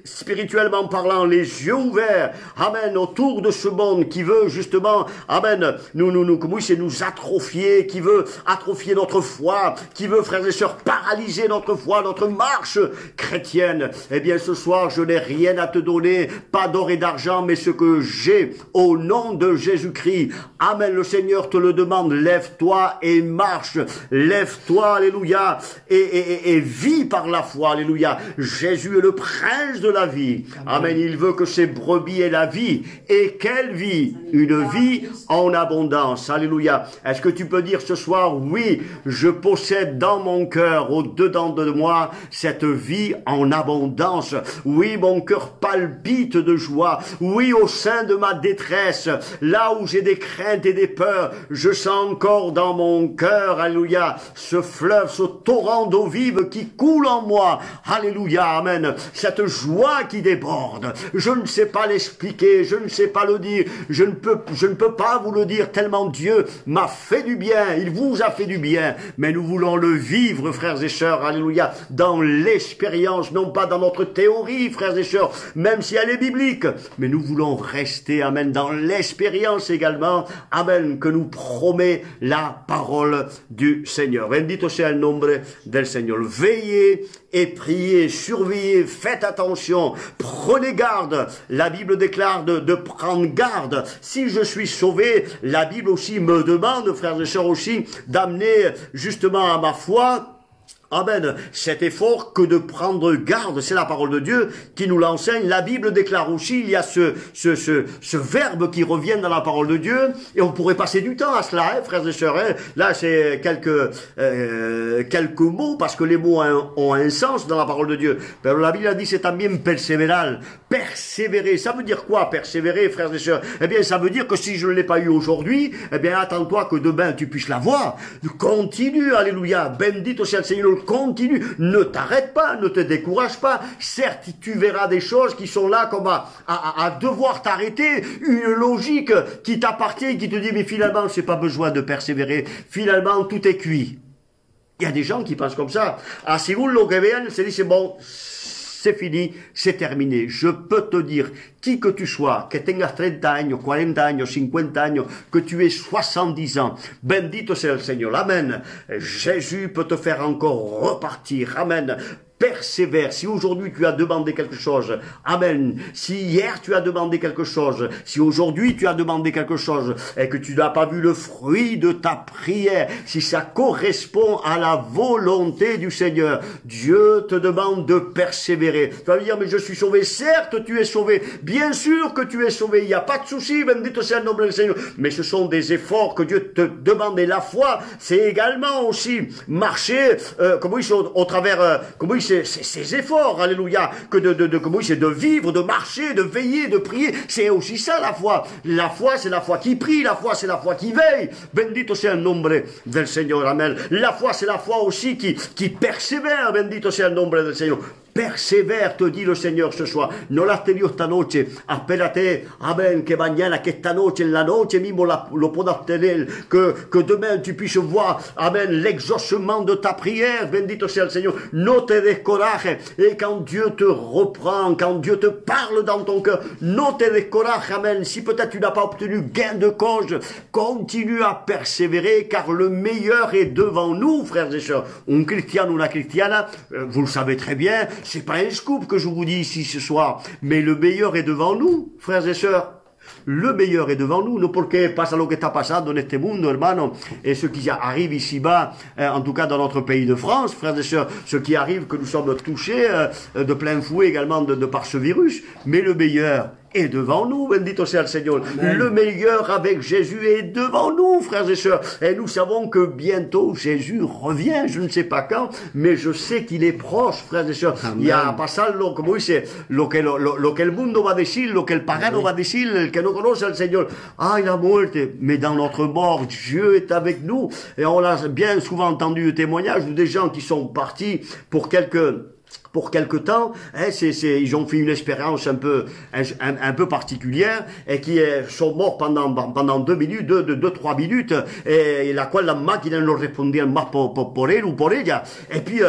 spirituellement parlant, les yeux ouverts, amen, autour de ce monde qui veut justement, amen, nous atrophier, qui veut atrophier notre foi, qui veut, frères et sœurs, paralyser notre foi, notre marche chrétienne. Eh bien, ce soir, je n'ai rien à te donner, pas d'or et d'argent, mais ce que j'ai au nom de Jésus-Christ. Amen, le Seigneur te le demande, lève-toi et marche, lève-toi, alléluia, et vis par la foi, alléluia. Jésus est le prince de la vie. Amen. Il veut que ses brebis aient la vie. Et quelle vie? Une vie en abondance. Alléluia. Est-ce que tu peux dire ce soir, oui, je possède dans mon cœur, au-dedans de moi, cette vie en abondance. Oui, mon cœur palpite de joie. Oui, au sein de ma détresse, là où j'ai des craintes et des peurs, je sens encore dans mon cœur, alléluia, ce fleuve, ce torrent d'eau vive qui coule en moi. Alléluia. Amen. Cette joie qui déborde. Je ne sais pas l'expliquer, je ne sais pas le dire, je ne peux pas vous le dire tellement Dieu m'a fait du bien, il vous a fait du bien, mais nous voulons le vivre, frères et sœurs, alléluia, dans l'expérience, non pas dans notre théorie, frères et sœurs, même si elle est biblique, mais nous voulons rester, amen, dans l'expérience également, amen, que nous promet la parole du Seigneur. Bendito sea el nombre del Señor. Veillez et priez, surveillez, faites attention, prenez garde. La Bible déclare de prendre garde. Si je suis sauvé, la Bible aussi me demande, frères et sœurs aussi, d'amener justement à ma foi, Amen. Cet effort que de prendre garde, c'est la parole de Dieu qui nous l'enseigne. La Bible déclare aussi, il y a ce verbe qui revient dans la parole de Dieu, et on pourrait passer du temps à cela, hein, frères et sœurs. Hein. Là, c'est quelques mots, parce que les mots ont un sens dans la parole de Dieu. La Bible a dit, c'est también perseverar. Persévérer, ça veut dire quoi, persévérer, frères et sœurs? Eh bien, ça veut dire que si je ne l'ai pas eu aujourd'hui, eh bien, attends-toi que demain tu puisses l'avoir. Continue, alléluia, bendito sea le Seigneur. Continue, ne t'arrête pas, ne te décourage pas. Certes, tu verras des choses qui sont là comme à devoir t'arrêter, une logique qui t'appartient, qui te dit, mais finalement, j'ai pas besoin de persévérer. Finalement, tout est cuit. Il y a des gens qui pensent comme ça. Ah, según lo que vean, se dit, c'est bon, c'est fini, c'est terminé. Je peux te dire, qui que tu sois, que tengas 30 años, 40 años, 50 años, que tu aies 70 ans, bendito sea el Señor, amen. Jésus peut te faire encore repartir, amen. Persévère. Si aujourd'hui tu as demandé quelque chose, amen. Si hier tu as demandé quelque chose, si aujourd'hui tu as demandé quelque chose et que tu n'as pas vu le fruit de ta prière, si ça correspond à la volonté du Seigneur, Dieu te demande de persévérer. Tu vas me dire, mais je suis sauvé. Certes, tu es sauvé. Bien sûr que tu es sauvé. Il n'y a pas de souci, bendito sea le nom du Seigneur. Mais ce sont des efforts que Dieu te demande. Et la foi, c'est également aussi marcher, comment ils sont au travers, comment ils ces efforts, alléluia, que comment c'est de vivre, de marcher, de veiller, de prier, c'est aussi ça la foi. La foi, c'est la foi qui prie, la foi, c'est la foi qui veille. Bendito sea el nombre del Señor, amen. La foi, c'est la foi aussi qui persévère, bendito sea el nombre del Señor. Persevère, te dit le Seigneur ce soir. No lo has tenido esta noche. Espérate, amen, que mañana, que esta noche, en la noche mismo lo puedas tener. Que demain tu puisses voir, amen, l'exaucement de ta prière. Bendito sea el Seigneur. No te descourages. Et quand Dieu te reprend, quand Dieu te parle dans ton cœur, no te descourages, amen. Si peut-être tu n'as pas obtenu gain de cause, continue à persévérer, car le meilleur est devant nous, frères et sœurs. Un cristiano, una cristiana, vous le savez très bien, c'est pas un scoop que je vous dis ici ce soir, mais le meilleur est devant nous, frères et sœurs. Le meilleur est devant nous, no porque pasa lo que está pasando en este mundo, hermano, et ce qui arrive ici-bas, en tout cas dans notre pays de France, frères et sœurs, ce qui arrive que nous sommes touchés de plein fouet également de par ce virus, mais le meilleur est devant nous, bendito sea el Señor. Amen. Le meilleur avec Jésus est devant nous, frères et sœurs. Et nous savons que bientôt Jésus revient, je ne sais pas quand, mais je sais qu'il est proche, frères et sœurs. Amen. Y a pasado, como dice, lo que el mundo va a decir, lo que el pagano va a decir, el que no conoce al Señor. Ah, la muerte. Mais dans notre mort, Dieu est avec nous. Et on a bien souvent entendu le témoignage de des gens qui sont partis pour quelque temps, hein, ils ont fait une expérience un peu particulière et qui sont morts pendant 2 minutes, 2-3 minutes, et la cual la máquina no respondía más por él ou por ella. Et puis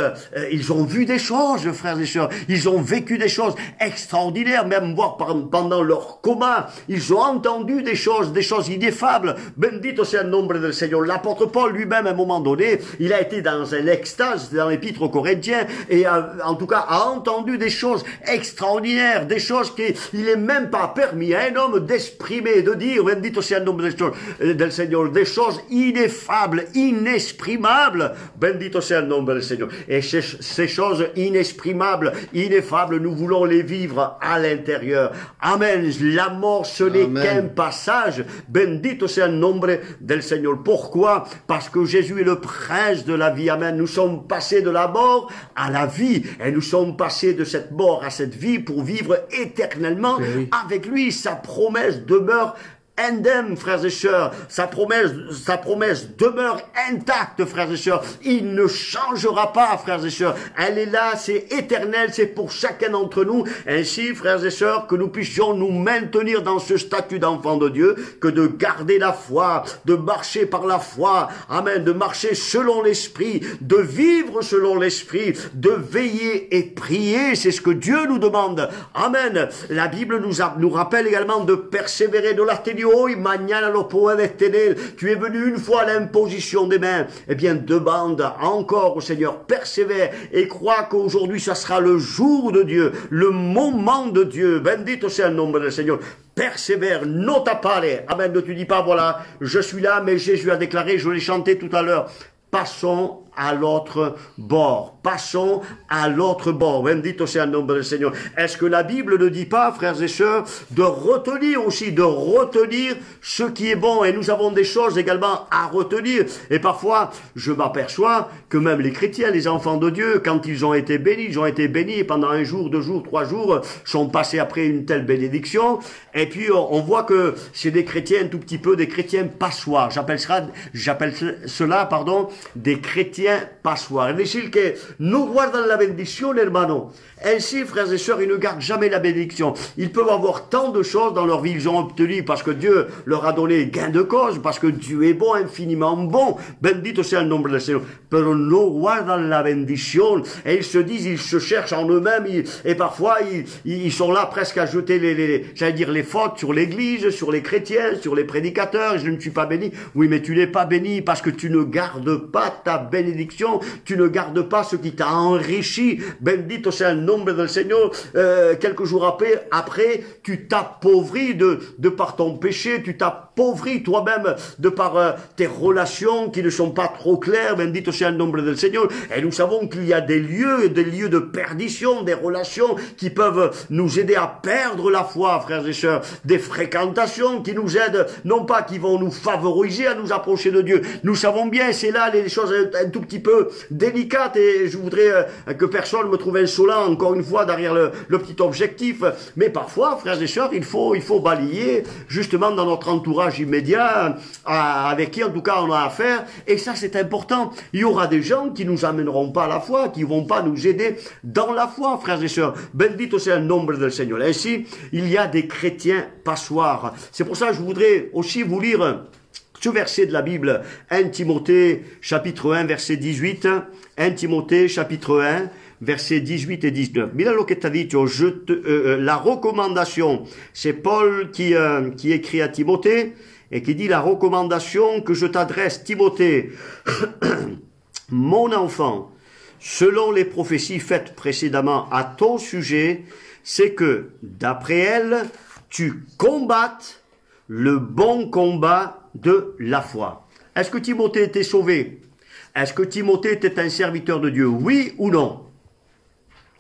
ils ont vu des choses, frères et sœurs, ils ont vécu des choses extraordinaires, même voire pendant leur coma, ils ont entendu des choses ineffables. Bendito sea el nombre del Seigneur. L'apôtre Paul lui-même, à un moment donné, il a été dans un extase, dans l'épître aux Corinthiens, et en tout cas a entendu des choses extraordinaires, des choses qu'il n'est même pas permis à un homme d'exprimer, de dire, bendito sea el nombre del Seigneur, des choses ineffables, inexprimables, bendito sea el nombre del Seigneur. Et ces choses inexprimables, ineffables, nous voulons les vivre à l'intérieur. Amen. La mort, ce n'est qu'un passage, bendito sea el nombre del Seigneur. Pourquoi? Parce que Jésus est le prince de la vie. Amen. Nous sommes passés de la mort à la vie, et nous sommes passés de cette mort à cette vie pour vivre éternellement avec lui. Sa promesse demeure indemne, frères et sœurs. Sa promesse demeure intacte, frères et sœurs. Il ne changera pas, frères et sœurs. Elle est là, c'est éternel, c'est pour chacun d'entre nous. Ainsi, frères et sœurs, que nous puissions nous maintenir dans ce statut d'enfant de Dieu, que de garder la foi, de marcher par la foi, amen, de marcher selon l'esprit, de vivre selon l'esprit, de veiller et prier, c'est ce que Dieu nous demande. Amen. La Bible nous rappelle également de persévérer, de la tenir. Hoy, mañana lo puedes tener. Tu es venu une fois à l'imposition des mains. Eh bien, demande encore au Seigneur, persévère et crois qu'aujourd'hui, ça sera le jour de Dieu, le moment de Dieu. Bendito sea el nombre del Seigneur. Persévère, no t'appare. Amen, ne te dis pas, voilà, je suis là, mais Jésus a déclaré, je l'ai chanté tout à l'heure, passons à l'autre bord. Passons à l'autre bord. Bendito sea el nombre del Seigneur. Est-ce que la Bible ne dit pas, frères et sœurs, de retenir aussi, de retenir ce qui est bon? Et nous avons des choses également à retenir. Et parfois, je m'aperçois que même les chrétiens, les enfants de Dieu, quand ils ont été bénis pendant un jour, 2 jours, 3 jours, sont passés après une telle bénédiction. Et puis, on voit que c'est des chrétiens un tout petit peu, des chrétiens passoires. J'appelle cela, des chrétiens passoires. Es decir, que no guardan la bendición, hermano. Ainsi, frères et sœurs, ils ne gardent jamais la bénédiction. Ils peuvent avoir tant de choses dans leur vie, ils ont obtenu parce que Dieu leur a donné gain de cause, parce que Dieu est bon, infiniment bon. Bendito sea el nombre del Señor. Pero no guardan la bendición. Et ils se disent, ils se cherchent en eux-mêmes, et parfois, ils sont là presque à jeter les fautes sur l'église, sur les chrétiens, sur les prédicateurs. Je ne suis pas béni. Oui, mais tu n'es pas béni parce que tu ne gardes pas ta bénédiction, tu ne gardes pas ce qui t'a enrichi. Bendito sea el nombre del Seigneur. Quelques jours après, tu t'appauvris de par ton péché, tu t'appauvris toi-même de par tes relations qui ne sont pas trop claires. Bendito sea el nombre del Seigneur. Et nous savons qu'il y a des lieux de perdition, des relations qui peuvent nous aider à perdre la foi, frères et sœurs, des fréquentations qui nous aident, non pas qui vont nous favoriser à nous approcher de Dieu. Nous savons bien, c'est là les choses un tout petit peu délicates, et je voudrais que personne me trouve insolent, encore une fois, derrière le petit objectif. Mais parfois, frères et sœurs, il faut balayer, justement, dans notre entourage immédiat, avec qui, en tout cas, on a affaire, et ça, c'est important. Il y aura des gens qui nous amèneront pas à la foi, qui vont pas nous aider dans la foi, frères et sœurs. Bendito sea el nombre del Seigneur. Ainsi, il y a des chrétiens passoires. C'est pour ça que je voudrais aussi vous lire ce verset de la Bible, 1 Timothée, chapitre 1, verset 18, 1 Timothée, chapitre 1, versets 18 et 19. Mira lo que t'as dit, la recommandation, c'est Paul qui écrit à Timothée, et qui dit la recommandation que je t'adresse, Timothée, mon enfant, selon les prophéties faites précédemment à ton sujet, c'est que, d'après elles, tu combattes le bon combat de la foi. Est-ce que Timothée était sauvé? Est-ce que Timothée était un serviteur de Dieu? Oui ou non?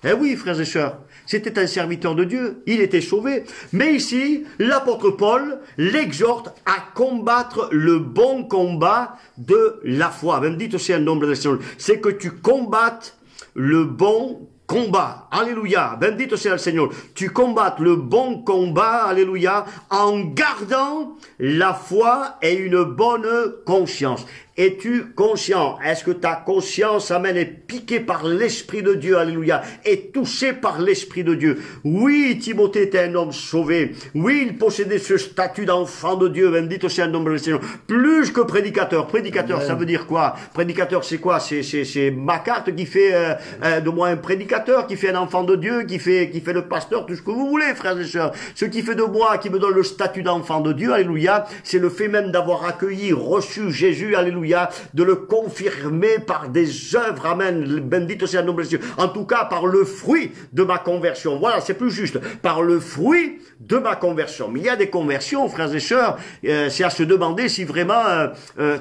Eh oui, frères et sœurs, c'était un serviteur de Dieu, il était sauvé. Mais ici, l'apôtre Paul l'exhorte à combattre le bon combat de la foi. Bendito sea el nombre del Señor. C'est que tu combattes le bon combat. Alléluia. Bendito sea el Señor. Tu combattes le bon combat, alléluia, en gardant la foi et une bonne conscience. Es-tu conscient? Est-ce que ta conscience, amen, est piquée par l'Esprit de Dieu, alléluia, est touchée par l'Esprit de Dieu? Oui, Timothée était un homme sauvé. Oui, il possédait ce statut d'enfant de Dieu. Bendito sea el nombre del Seigneur. Plus que prédicateur. Prédicateur, ça veut dire quoi? Prédicateur, c'est quoi? C'est ma carte qui fait de moi un prédicateur, qui fait un enfant de Dieu, qui fait le pasteur, tout ce que vous voulez, frères et sœurs. Ce qui fait de moi, qui me donne le statut d'enfant de Dieu, alléluia, c'est le fait même d'avoir accueilli, reçu Jésus, alléluia, de le confirmer par des œuvres, amen, bendito sea el nombre de Dieu. En tout cas, par le fruit de ma conversion. Voilà, c'est plus juste. Par le fruit de ma conversion. Mais il y a des conversions, frères et sœurs, c'est à se demander si vraiment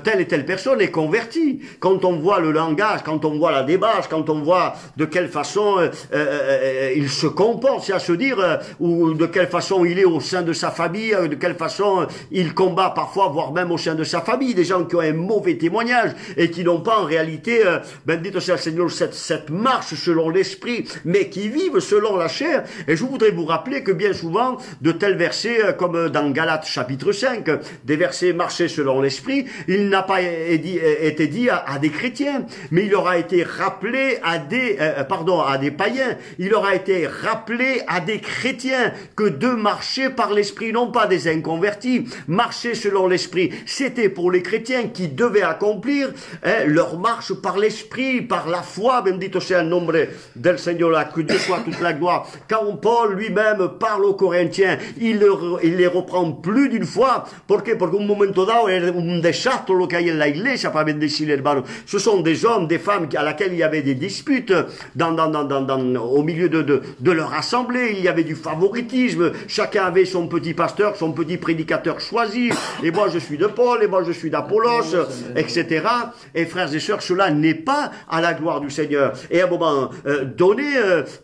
telle et telle personne est convertie. Quand on voit le langage, quand on voit la débâche, quand on voit de quelle façon il se comporte, c'est à se dire, ou de quelle façon il est au sein de sa famille, de quelle façon il combat parfois, voire même au sein de sa famille, des gens qui ont un mauvais témoignage et qui n'ont pas en réalité, bendito sea el Seigneur, cette marche selon l'esprit, mais qui vivent selon la chair. Et je voudrais vous rappeler que bien souvent, de tels versets, comme dans Galates chapitre 5, des versets marcher selon l'esprit, il n'a pas été dit à des chrétiens, mais il aura été rappelé à des païens, il aura été rappelé à des chrétiens que de marcher par l'esprit, non pas des inconvertis, marcher selon l'esprit, c'était pour les chrétiens qui devaient accomplir leur marche par l'esprit, par la foi. Bendito sea el nombre del Señor, que Dieu soit toute la gloire. Quand Paul lui-même parle aux Corinthiens, il les reprend plus d'une fois. Porque un momento dado era un desastre lo que hay en la iglesia para bendecir hermano. Ce sont des hommes, des femmes à laquelle il y avait des disputes au milieu de leur assemblée. Il y avait du favoritisme. Chacun avait son petit pasteur, son petit prédicateur choisi. Et moi je suis de Paul, et moi je suis d'Apollos. etc. Et frères et sœurs, cela n'est pas à la gloire du Seigneur. Et à un moment donné,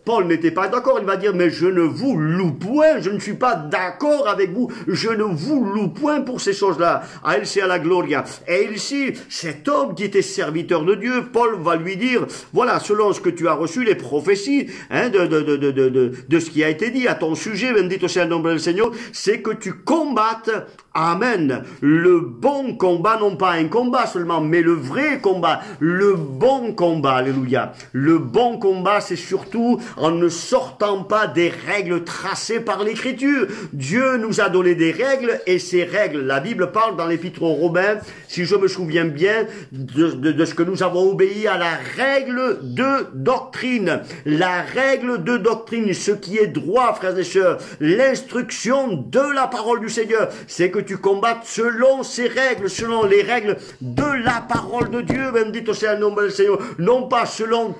Paul n'était pas d'accord. Il va dire, mais je ne vous loue point, je ne suis pas d'accord avec vous, je ne vous loue point pour ces choses-là. A él sea la gloria. Et ici, cet homme qui était serviteur de Dieu, Paul va lui dire, voilà, selon ce que tu as reçu, les prophéties, hein, de ce qui a été dit à ton sujet, bendito sea el nombre del Seigneur, c'est que tu combattes, amen, le bon combat, non pas un combat seulement, mais le vrai combat, le bon combat, alléluia. Le bon combat, c'est surtout en ne sortant pas des règles tracées par l'Écriture. Dieu nous a donné des règles, et ces règles, la Bible parle dans l'Épître aux Romains, si je me souviens bien, de ce que nous avons obéi à la règle de doctrine. La règle de doctrine, ce qui est droit, frères et sœurs, l'instruction de la parole du Seigneur, c'est que tu combattes selon ces règles, selon les règles de la parole de Dieu, bendito sea el nombre del Seigneur, non pas selon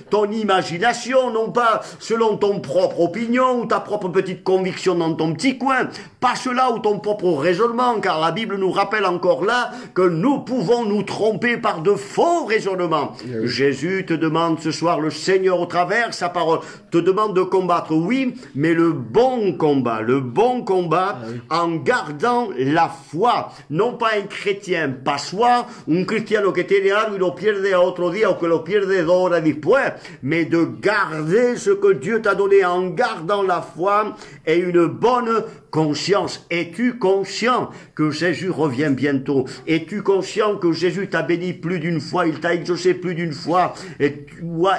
ton imagination, non pas selon ton propre opinion ou ta propre petite conviction dans ton petit coin, pas cela ou ton propre raisonnement, car la Bible nous rappelle encore là que nous pouvons nous tromper par de faux raisonnements. Oui. Jésus te demande ce soir, le Seigneur au travers sa parole, te demande de combattre, oui, mais le bon combat oui. En gardant la foi, non pas un chrétien passoire, un cristiano que tiene algo y lo pierde a otro día o que lo pierde 2 horas después, mais de garder ce que Dieu t'a donné en gardant la foi et une bonne conscience. Es-tu conscient que Jésus revient bientôt? Es-tu conscient que Jésus t'a béni plus d'une fois, il t'a exaucé plus d'une fois? Et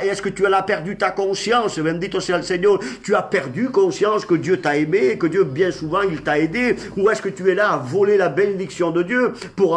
est-ce que tu as perdu ta conscience? Bendito sea el Seigneur. Tu as perdu conscience que Dieu t'a aimé, que Dieu bien souvent il t'a aidé? Ou est-ce que tu es là à voler la bénédiction de Dieu pour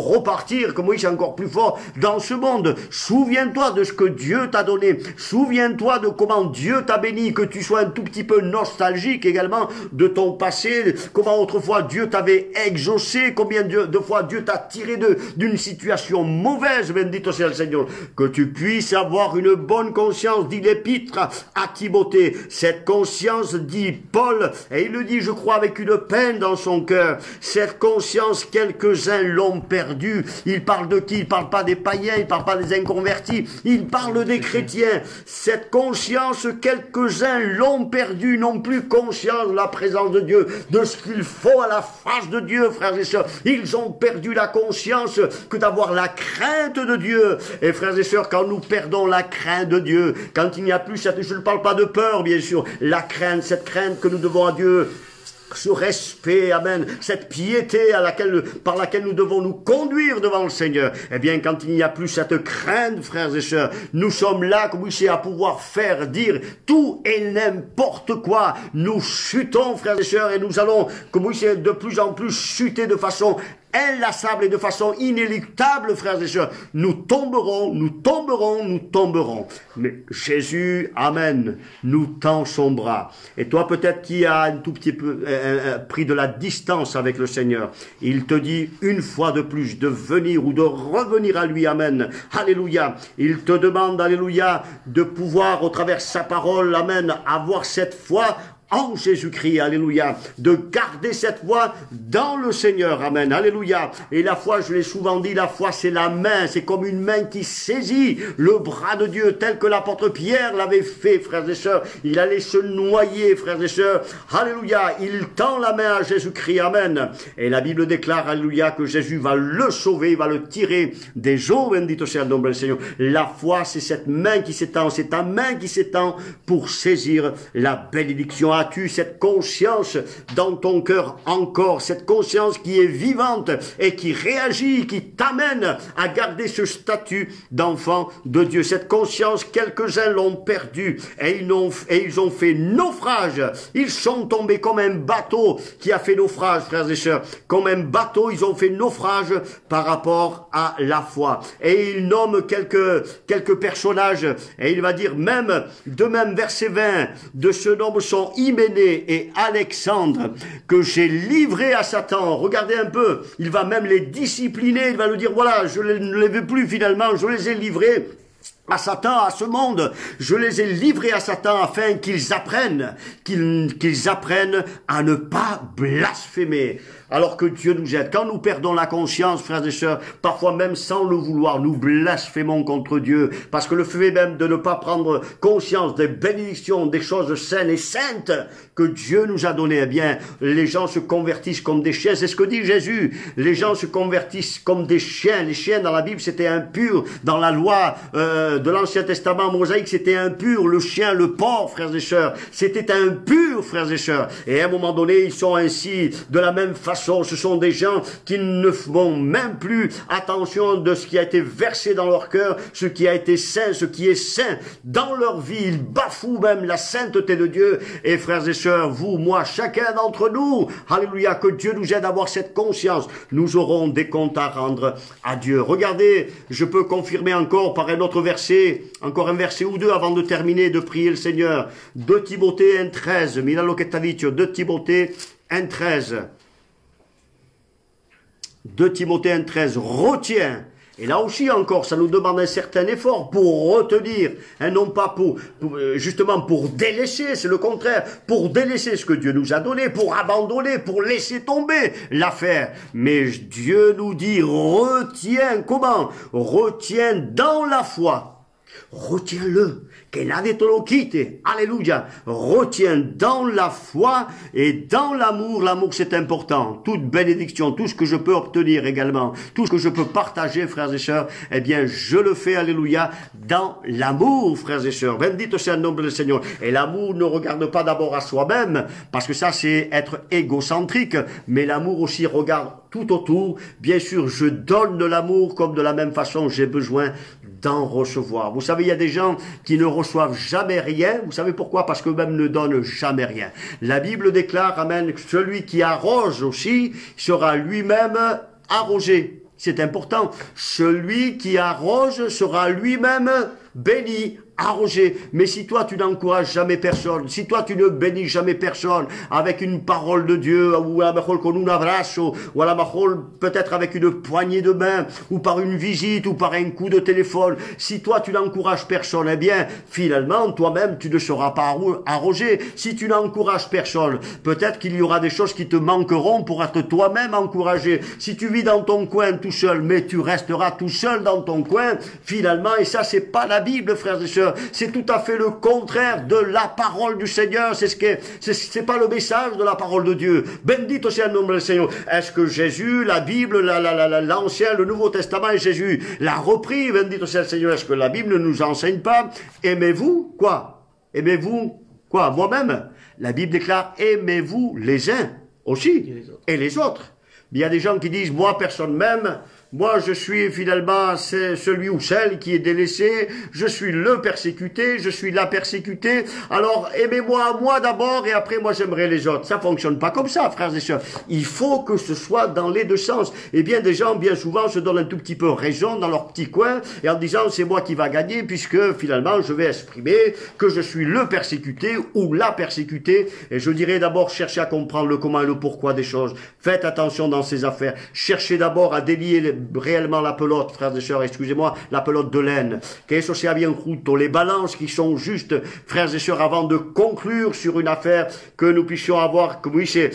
repartir, comme Moïse encore plus fort dans ce monde? Souviens-toi de ce que Dieu t'a donné. Souviens-toi de comment Dieu t'a béni, que tu sois un tout petit peu nostalgique également de ton passé, comment autrefois Dieu t'avait exaucé, combien de fois Dieu t'a tiré d'une situation mauvaise, bendito sea el Seigneur. Que tu puisses avoir une bonne conscience, dit l'Épître à Timothée. Cette conscience, dit Paul, et il le dit, je crois, avec une peine dans son cœur. Cette conscience, quelques-uns l'ont perdue. Il parle de qui? Il parle pas des païens, il parle pas des inconvertis, il parle des chrétiens. Cette conscience, quelques-uns l'ont perdue, n'ont plus conscience de la présence de Dieu, de ce qu'il faut à la face de Dieu, frères et sœurs. Ils ont perdu la conscience que d'avoir la crainte de Dieu. Et frères et sœurs, quand nous perdons la crainte de Dieu, quand il n'y a plus cette, je ne parle pas de peur, bien sûr, la crainte, cette crainte que nous devons à Dieu, ce respect, amen, cette piété par laquelle nous devons nous conduire devant le Seigneur. Eh bien, quand il n'y a plus cette crainte, frères et sœurs, nous sommes là, comme ici, à pouvoir faire, dire tout et n'importe quoi. Nous chutons, frères et sœurs, et nous allons, comme ici, de plus en plus chuter de façon inlassable et de façon inéluctable, frères et sœurs. Nous tomberons, nous tomberons, nous tomberons. Mais Jésus, amen, nous tend son bras. Et toi, peut-être qui as un tout petit peu pris de la distance avec le Seigneur, il te dit une fois de plus de venir ou de revenir à lui, amen. Alléluia. Il te demande, alléluia, de pouvoir, au travers de sa parole, amen, avoir cette foi en Jésus-Christ, alléluia, de garder cette foi dans le Seigneur, amen, alléluia. Et la foi, je l'ai souvent dit, la foi c'est la main, c'est comme une main qui saisit le bras de Dieu, tel que l'apôtre Pierre l'avait fait, frères et sœurs. Il allait se noyer, frères et sœurs, alléluia, il tend la main à Jésus-Christ, amen. Et la Bible déclare, alléluia, que Jésus va le sauver, va le tirer des eaux, bendito sea el nombre del Seigneur. La foi, c'est cette main qui s'étend, c'est ta main qui s'étend pour saisir la bénédiction. As-tu cette conscience dans ton cœur encore, cette conscience qui est vivante et qui réagit, qui t'amène à garder ce statut d'enfant de Dieu? Cette conscience, quelques-uns l'ont perdue et ils ont fait naufrage. Ils sont tombés comme un bateau qui a fait naufrage, frères et sœurs. Comme un bateau, ils ont fait naufrage par rapport à la foi. Et il nomme quelques personnages et il va dire même, de même verset 20, de ce nombre sont Hyménée et Alexandre que j'ai livrés à Satan. Regardez un peu, il va même les discipliner, il va lui dire voilà, je ne les veux plus finalement, je les ai livrés. à Satan, à ce monde. Je les ai livrés à Satan afin qu'ils apprennent, qu'ils apprennent à ne pas blasphémer. Alors que Dieu nous aide. Quand nous perdons la conscience, frères et sœurs, parfois même sans le vouloir, nous blasphémons contre Dieu. Parce que le fait même de ne pas prendre conscience des bénédictions, des choses saines et saintes que Dieu nous a données, eh bien, les gens se convertissent comme des chiens. C'est ce que dit Jésus. Les gens se convertissent comme des chiens. Les chiens dans la Bible, c'était impur. Dans la loi de l'Ancien Testament mosaïque, c'était impur. Le chien, le porc, frères et sœurs, c'était impur, frères et sœurs. Et à un moment donné, ils sont ainsi de la même façon. Ce sont des gens qui ne font même plus attention de ce qui a été versé dans leur cœur, ce qui a été saint, ce qui est saint dans leur vie. Ils bafouent même la sainteté de Dieu. Et frères et sœurs, vous, moi, chacun d'entre nous, alléluia, que Dieu nous aide à avoir cette conscience. Nous aurons des comptes à rendre à Dieu. Regardez, je peux confirmer encore par un autre verset, encore un verset ou deux avant de terminer, de prier le Seigneur. 2 Timothée 1,13, Milano Ketavitio, 2 Timothée 1,13. 2 Timothée 1,13, retiens. Et là aussi encore, ça nous demande un certain effort pour retenir, hein, non pas justement pour délaisser, c'est le contraire, pour délaisser ce que Dieu nous a donné, pour abandonner, pour laisser tomber l'affaire. Mais Dieu nous dit, retiens, comment? Retiens dans la foi. Retiens-le, que nadie te lo quite, alléluia, retiens dans la foi et dans l'amour. L'amour c'est important, toute bénédiction, tout ce que je peux obtenir également, tout ce que je peux partager, frères et sœurs, eh bien je le fais, alléluia, dans l'amour, frères et sœurs. Bendito sea el nombre del Seigneur. Et l'amour ne regarde pas d'abord à soi-même, parce que ça c'est être égocentrique, mais l'amour aussi regarde tout autour. Bien sûr, je donne de l'amour comme de la même façon j'ai besoin d'en recevoir. Vous savez, il y a des gens qui ne reçoivent jamais rien. Vous savez pourquoi? Parce qu'eux-mêmes ne donnent jamais rien. La Bible déclare, amen, que celui qui arrose aussi sera lui-même arrosé. C'est important. Celui qui arrose sera lui-même béni, arrogé. Mais si toi tu n'encourages jamais personne, si toi tu ne bénis jamais personne avec une parole de Dieu, ou à con un abrazo, ou à la peut-être avec une poignée de main, ou par une visite, ou par un coup de téléphone, si toi tu n'encourages personne, eh bien finalement toi-même tu ne seras pas arrogé. Si tu n'encourages personne, peut-être qu'il y aura des choses qui te manqueront pour être toi-même encouragé. Si tu vis dans ton coin tout seul, mais tu resteras tout seul dans ton coin, finalement, et ça c'est pas la Bible, frères et sœurs, c'est tout à fait le contraire de la parole du Seigneur. C'est pas le message de la parole de Dieu. Bendito sea el nombre del Seigneur. Est-ce que Jésus, la Bible, l'Ancien, le Nouveau Testament et Jésus l'a repris? Bendito sea el Seigneur. Est-ce que la Bible ne nous enseigne pas? Aimez-vous quoi? Aimez-vous quoi? Moi-même. La Bible déclare aimez-vous les uns aussi et les autres. Il y a des gens qui disent moi personne m'aime. Moi, je suis finalement celui ou celle qui est délaissé, je suis le persécuté, je suis la persécutée, alors aimez-moi moi d'abord et après moi j'aimerai les autres. Ça fonctionne pas comme ça, frères et sœurs. Il faut que ce soit dans les deux sens. Et bien des gens, bien souvent, se donnent un tout petit peu raison dans leur petit coin et en disant c'est moi qui va gagner puisque finalement je vais exprimer que je suis le persécuté ou la persécutée. Et je dirais d'abord cherchez à comprendre le comment et le pourquoi des choses. Faites attention dans ces affaires. Cherchez d'abord à délier réellement la pelote, frères et sœurs, excusez-moi, la pelote de laine, que eso sea bien justo, les balances qui sont justes, frères et sœurs, avant de conclure sur une affaire, que nous puissions avoir, comme oui, c'est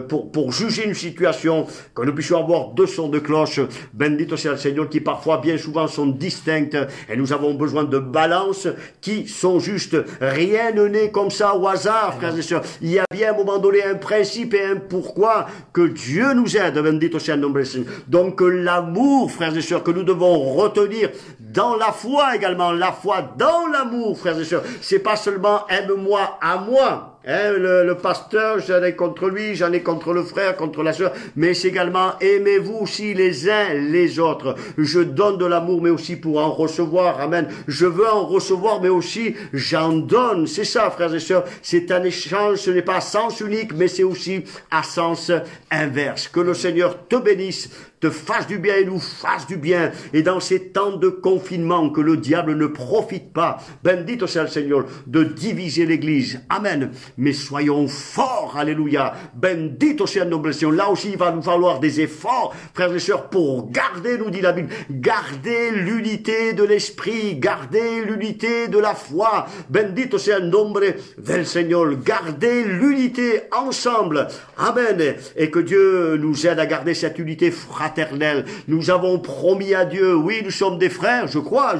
pour juger une situation, que nous puissions avoir deux sons de cloche, bendito sea le Seigneur, qui parfois, bien souvent, sont distinctes, et nous avons besoin de balances qui sont justes. Rien ne naît comme ça au hasard, frères et sœurs. Il y a bien, à un moment donné, un principe et un pourquoi, que Dieu nous aide, bendito sea le nombre del Seigneur. Donc, l'amour, frères et sœurs, que nous devons retenir dans la foi également, la foi dans l'amour, frères et sœurs. C'est pas seulement aime-moi à moi. Hein, le pasteur, j'en ai contre lui, j'en ai contre le frère, contre la sœur, mais c'est également aimez-vous aussi les uns les autres. Je donne de l'amour, mais aussi pour en recevoir. Amen. Je veux en recevoir, mais aussi j'en donne. C'est ça, frères et sœurs. C'est un échange, ce n'est pas à sens unique, mais c'est aussi à sens inverse. Que le Seigneur te bénisse, te fasse du bien et nous fasse du bien. Et dans ces temps de confinement, que le diable ne profite pas, bendito sea le Seigneur, de diviser l'Église. Amen. Mais soyons forts, alléluia. Bendito sea le nom du Seigneur. Là aussi, il va nous falloir des efforts, frères et sœurs, pour garder, nous dit la Bible, garder l'unité de l'esprit, garder l'unité de la foi. Bendito sea el nombre del Seigneur. Garder l'unité ensemble. Amen. Et que Dieu nous aide à garder cette unité fraternelle. Nous avons promis à Dieu, oui, nous sommes des frères, je crois.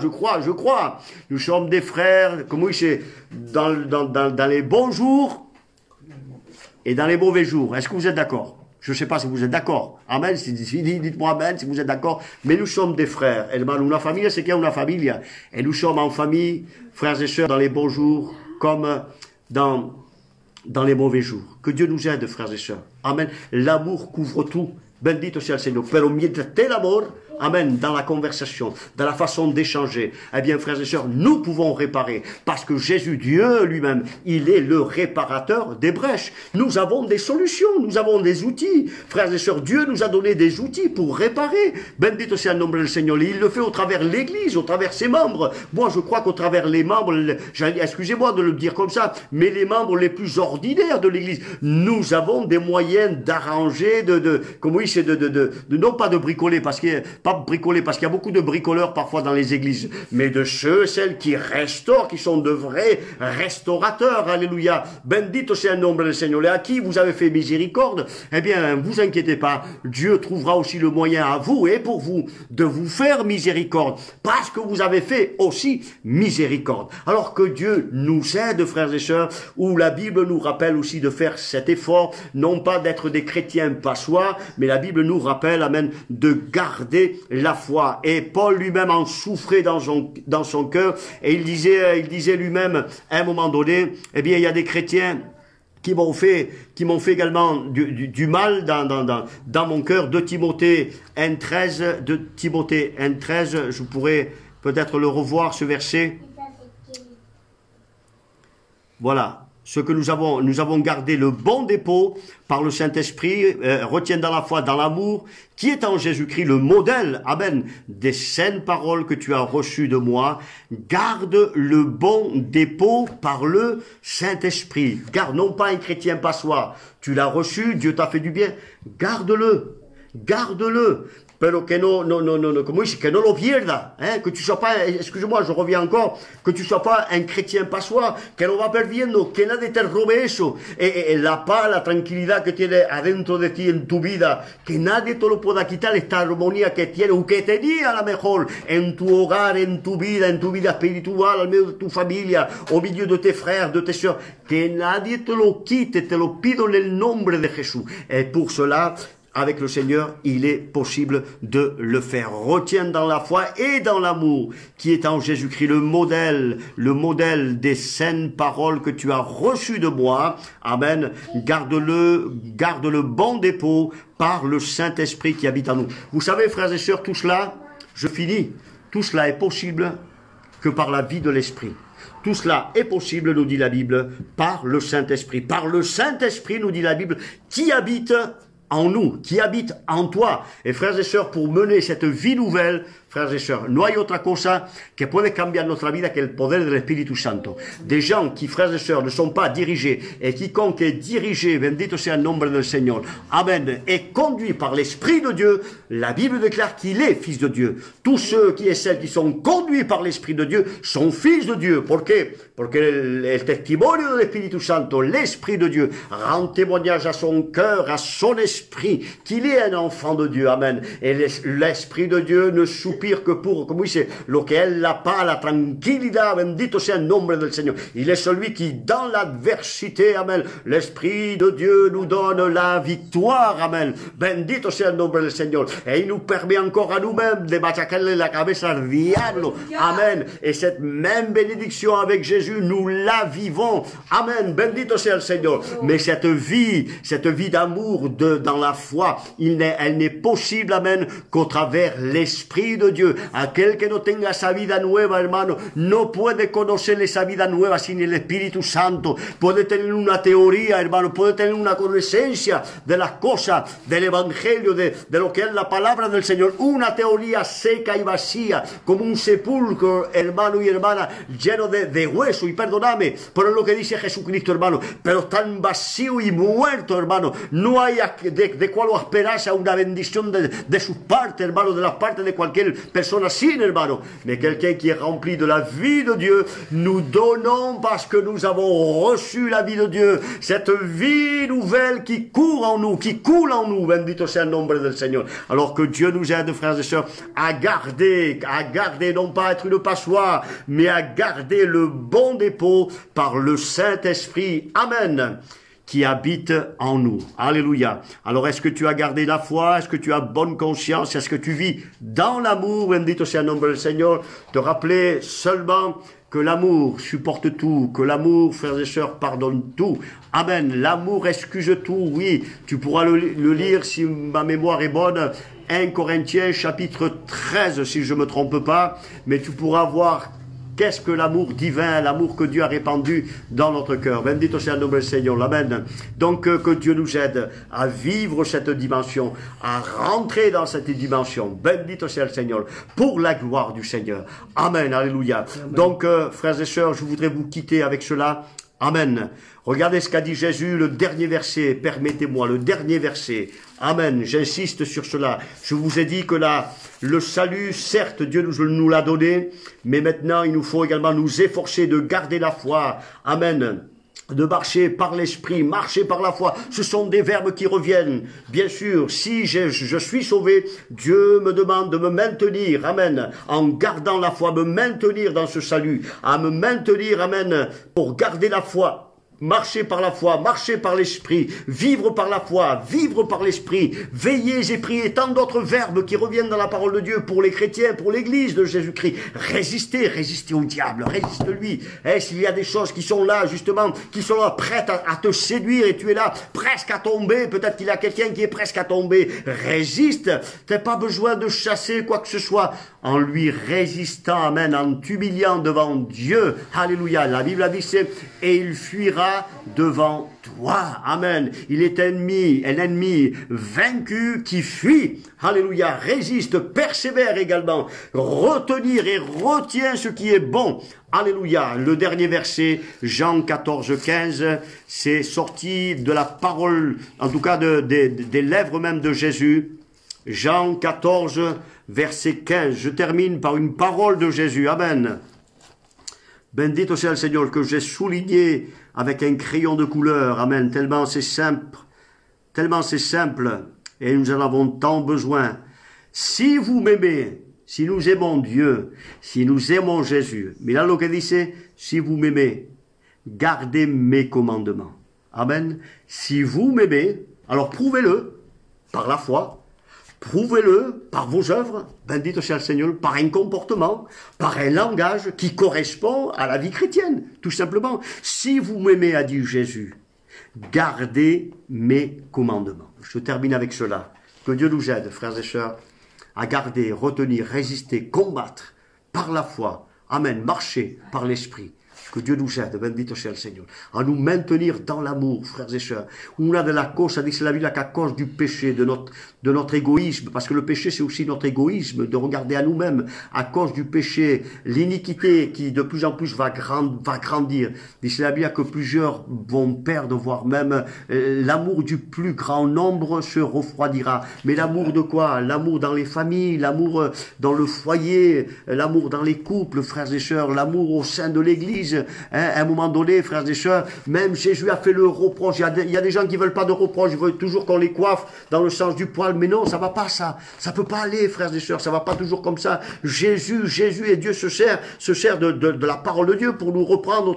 Nous sommes des frères, comme oui, c'est dans les bons jours et dans les mauvais jours. Est-ce que vous êtes d'accord? Je ne sais pas si vous êtes d'accord. Amen. Dites-moi amen si vous êtes d'accord. Mais nous sommes des frères. Hermano, una familia c'est qu'il y a una familia. Et nous sommes en famille, frères et sœurs, dans les bons jours comme dans les mauvais jours. Que Dieu nous aide, frères et sœurs. Amen. L'amour couvre tout. Bendito sea el Señor. Pero mientras tel amor, amen, dans la conversation, dans la façon d'échanger, eh bien, frères et sœurs, nous pouvons réparer. Parce que Jésus, Dieu lui-même, il est le réparateur des brèches. Nous avons des solutions, nous avons des outils. Frères et sœurs, Dieu nous a donné des outils pour réparer. Bendito sea el nombre del Señor. Il le fait au travers de l'Église, au travers de ses membres. Moi, je crois qu'au travers les membres, excusez-moi de le dire comme ça, mais les membres les plus ordinaires de l'Église, nous avons des moyens d'arranger, non pas de bricoler, parce qu'il y a beaucoup de bricoleurs parfois dans les églises, mais de celles qui restaurent, qui sont de vrais restaurateurs, alléluia. Bendito sea el nombre del Seigneur. Et à qui vous avez fait miséricorde, eh bien, vous inquiétez pas, Dieu trouvera aussi le moyen à vous et pour vous de vous faire miséricorde, parce que vous avez fait aussi miséricorde. Alors que Dieu nous aide, frères et sœurs, où la Bible nous rappelle aussi de faire cet effort, non pas d'être des chrétiens passoires, mais la Bible nous rappelle, amen, de garder la foi. Et Paul lui-même en souffrait dans son cœur, et il disait lui-même, à un moment donné, eh bien, il y a des chrétiens qui m'ont fait également du mal dans mon cœur. De Timothée 1,13, je pourrais peut-être le revoir, ce verset. Voilà. Ce que nous avons gardé le bon dépôt par le Saint-Esprit, retient dans la foi, dans l'amour, qui est en Jésus-Christ le modèle, amen, des saines paroles que tu as reçues de moi. Garde le bon dépôt par le Saint-Esprit. Garde, non pas un chrétien passoire. Tu l'as reçu, Dieu t'a fait du bien. Garde-le. Garde-le. Pero que como dice, que no lo pierda, hein, que tu sois pas, excusez-moi, je reviens encore, que tu sois pas un chrétien passoire, que lo va perdiendo, que nadie te robe eso, la paz, la tranquilidad que tiene adentro de ti en tu vida, que nadie te lo pueda quitar, esta armonía que tiene, o que tenía a lo mejor, en tu hogar, en tu vida espiritual, al medio de tu familia, au milieu de tes frères, de tes sœurs, que nadie te lo quite, te lo pido en el nombre de Jesús. Et pour cela, avec le Seigneur, il est possible de le faire. Retiens dans la foi et dans l'amour qui est en Jésus-Christ le modèle des saines paroles que tu as reçues de moi. Amen. Garde le bon dépôt par le Saint-Esprit qui habite en nous. Vous savez, frères et sœurs, tout cela, je finis, tout cela est possible que par la vie de l'Esprit. Tout cela est possible, nous dit la Bible, par le Saint-Esprit. Par le Saint-Esprit, nous dit la Bible, qui habite en nous, qui habite en toi. Et frères et sœurs, pour mener cette vie nouvelle, frères et sœurs, no hay otra cosa que puede cambiar nuestra vida que el poder del Espíritu Santo. Des gens qui, frères et sœurs, ne sont pas dirigés, et quiconque est dirigé, bendito sea el nombre del Señor, amen, est conduit par l'Esprit de Dieu, la Bible déclare qu'il est fils de Dieu. Tous ceux qui et celles qui sont conduits par l'Esprit de Dieu sont fils de Dieu. ¿Por qué? Porque el testimonio del Espíritu Santo, l'Esprit de Dieu, rend témoignage à son cœur, à son esprit, qu'il est un enfant de Dieu. Amen. Et l'Esprit de Dieu ne soupire que pour, como dice, lo que él la paz, la tranquilidad, bendito sea el nombre del Seigneur. Il est celui qui, dans l'adversité, amen, l'Esprit de Dieu nous donne la victoire, amen. Bendito sea el nombre del Seigneur. Et il nous permet encore à nous-mêmes de machacarle la cabeza al diablo. Amen. Et cette même bénédiction avec Jésus, nous la vivons. Amen. Bendito sea el Seigneur. Mais cette vie d'amour, dans la foi, elle n'est possible, amen, qu'au travers l'Esprit de Dieu. Aquel que no tenga esa vida nueva, hermano, no puede conocer esa vida nueva sin el Espíritu Santo. Puede tener una teoría, hermano, puede tener una conocencia de las cosas del Evangelio, de lo que es la palabra del Señor, una teoría seca y vacía, como un sepulcro, hermano y hermana, lleno de hueso, y perdóname, pero es lo que dice Jesucristo, hermano, pero tan vacío y muerto, hermano, no hay de cuál esperarse a una bendición de sus partes, hermano, de las partes de cualquier persona sin, hermano, mais quelqu'un qui est rempli de la vie de Dieu, nous donnons parce que nous avons reçu la vie de Dieu, cette vie nouvelle qui court en nous, qui coule en nous, bendito sea el nombre del Seigneur. Alors que Dieu nous aide, frères et sœurs, à garder, non pas être une passoire, mais à garder le bon dépôt par le Saint-Esprit. Amen. Qui habite en nous. Alléluia. Alors, est-ce que tu as gardé la foi? Est-ce que tu as bonne conscience? Est-ce que tu vis dans l'amour? Bendito sea el nombre del Seigneur. Te rappeler seulement que l'amour supporte tout, que l'amour, frères et sœurs, pardonne tout. Amen. L'amour excuse tout. Oui, tu pourras le lire si ma mémoire est bonne. 1 Corinthiens chapitre 13, si je ne me trompe pas. Mais tu pourras voir qu'est-ce que l'amour divin, l'amour que Dieu a répandu dans notre cœur. Bendito sea el nombre del Señor. Amen. Donc, que Dieu nous aide à vivre cette dimension, à rentrer dans cette dimension. Bendito sea el Señor. Pour la gloire du Seigneur. Amen. Alléluia. Amen. Donc, frères et sœurs, je voudrais vous quitter avec cela. Amen. Regardez ce qu'a dit Jésus, le dernier verset, permettez-moi, le dernier verset. Amen, j'insiste sur cela. Je vous ai dit que le salut, certes, Dieu nous l'a donné, mais maintenant, il nous faut également nous efforcer de garder la foi. Amen. De marcher par l'esprit, marcher par la foi. Ce sont des verbes qui reviennent. Bien sûr, si je suis sauvé, Dieu me demande de me maintenir, amen, en gardant la foi, me maintenir dans ce salut, à me maintenir, amen, pour garder la foi. Marcher par la foi, marcher par l'esprit, vivre par la foi, vivre par l'esprit, veiller et prier, tant d'autres verbes qui reviennent dans la parole de Dieu pour les chrétiens, pour l'église de Jésus-Christ. Résister au diable, résiste-lui. S'il y a des choses qui sont là, justement, qui sont là, prêtes à te séduire et tu es là, presque à tomber, peut-être qu'il y a quelqu'un qui est presque à tomber, résiste. T'as pas besoin de chasser quoi que ce soit, en lui résistant, amen, en t'humiliant devant Dieu. Alléluia. La Bible a dit c'est, et il fuira devant toi. Amen. Il est un ennemi vaincu qui fuit. Alléluia. Résiste, persévère également. Retenir et retient ce qui est bon. Alléluia. Le dernier verset, Jean 14, 15, c'est sorti de la parole, en tout cas des lèvres même de Jésus. Jean 14, verset 15. Je termine par une parole de Jésus. Amen. Bendito sea el Seigneur, que j'ai souligné avec un crayon de couleur. Amen. Tellement c'est simple, et nous en avons tant besoin. Si vous m'aimez, si nous aimons Dieu, si nous aimons Jésus, mira lo que dice, si vous m'aimez, gardez mes commandements. Amen. Si vous m'aimez, alors prouvez-le par la foi. Prouvez-le par vos œuvres, bendito sea el Seigneur, par un comportement, par un langage qui correspond à la vie chrétienne, tout simplement. Si vous m'aimez, a dit Jésus, gardez mes commandements. Je termine avec cela. Que Dieu nous aide, frères et sœurs, à garder, retenir, résister, combattre par la foi. Amen. Marcher par l'esprit. Que Dieu nous aide, bendito sea el Señor, à nous maintenir dans l'amour, frères et sœurs. Una de la cosa, dice la Bible, qu'à cause du péché, de notre égoïsme, parce que le péché c'est aussi notre égoïsme, de regarder à nous-mêmes, à cause du péché, l'iniquité qui de plus en plus va grandir. Dice la Bible que plusieurs vont perdre, voire même l'amour du plus grand nombre se refroidira. Mais l'amour de quoi? L'amour dans les familles, l'amour dans le foyer, l'amour dans les couples, frères et sœurs, l'amour au sein de l'église. À un moment donné, frères et sœurs, même Jésus a fait le reproche. Il y a des gens qui veulent pas de reproche, ils veulent toujours qu'on les coiffe dans le sens du poil. Mais non, ça va pas ça. Ça peut pas aller, frères et sœurs. Ça va pas toujours comme ça. Jésus et Dieu se sert de la parole de Dieu pour nous reprendre au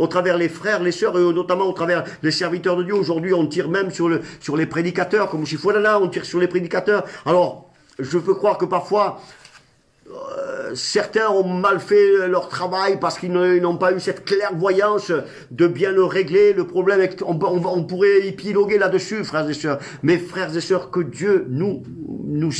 travers les frères, les sœurs et notamment au travers les serviteurs de Dieu. Aujourd'hui, on tire même sur les prédicateurs, comme si voilà là, on tire sur les prédicateurs. Alors, je veux croire que parfois, certains ont mal fait leur travail parce qu'ils n'ont pas eu cette clairvoyance de bien le régler. Le problème est qu'on pourrait épiloguer là-dessus, frères et sœurs. Mais frères et sœurs, que Dieu nous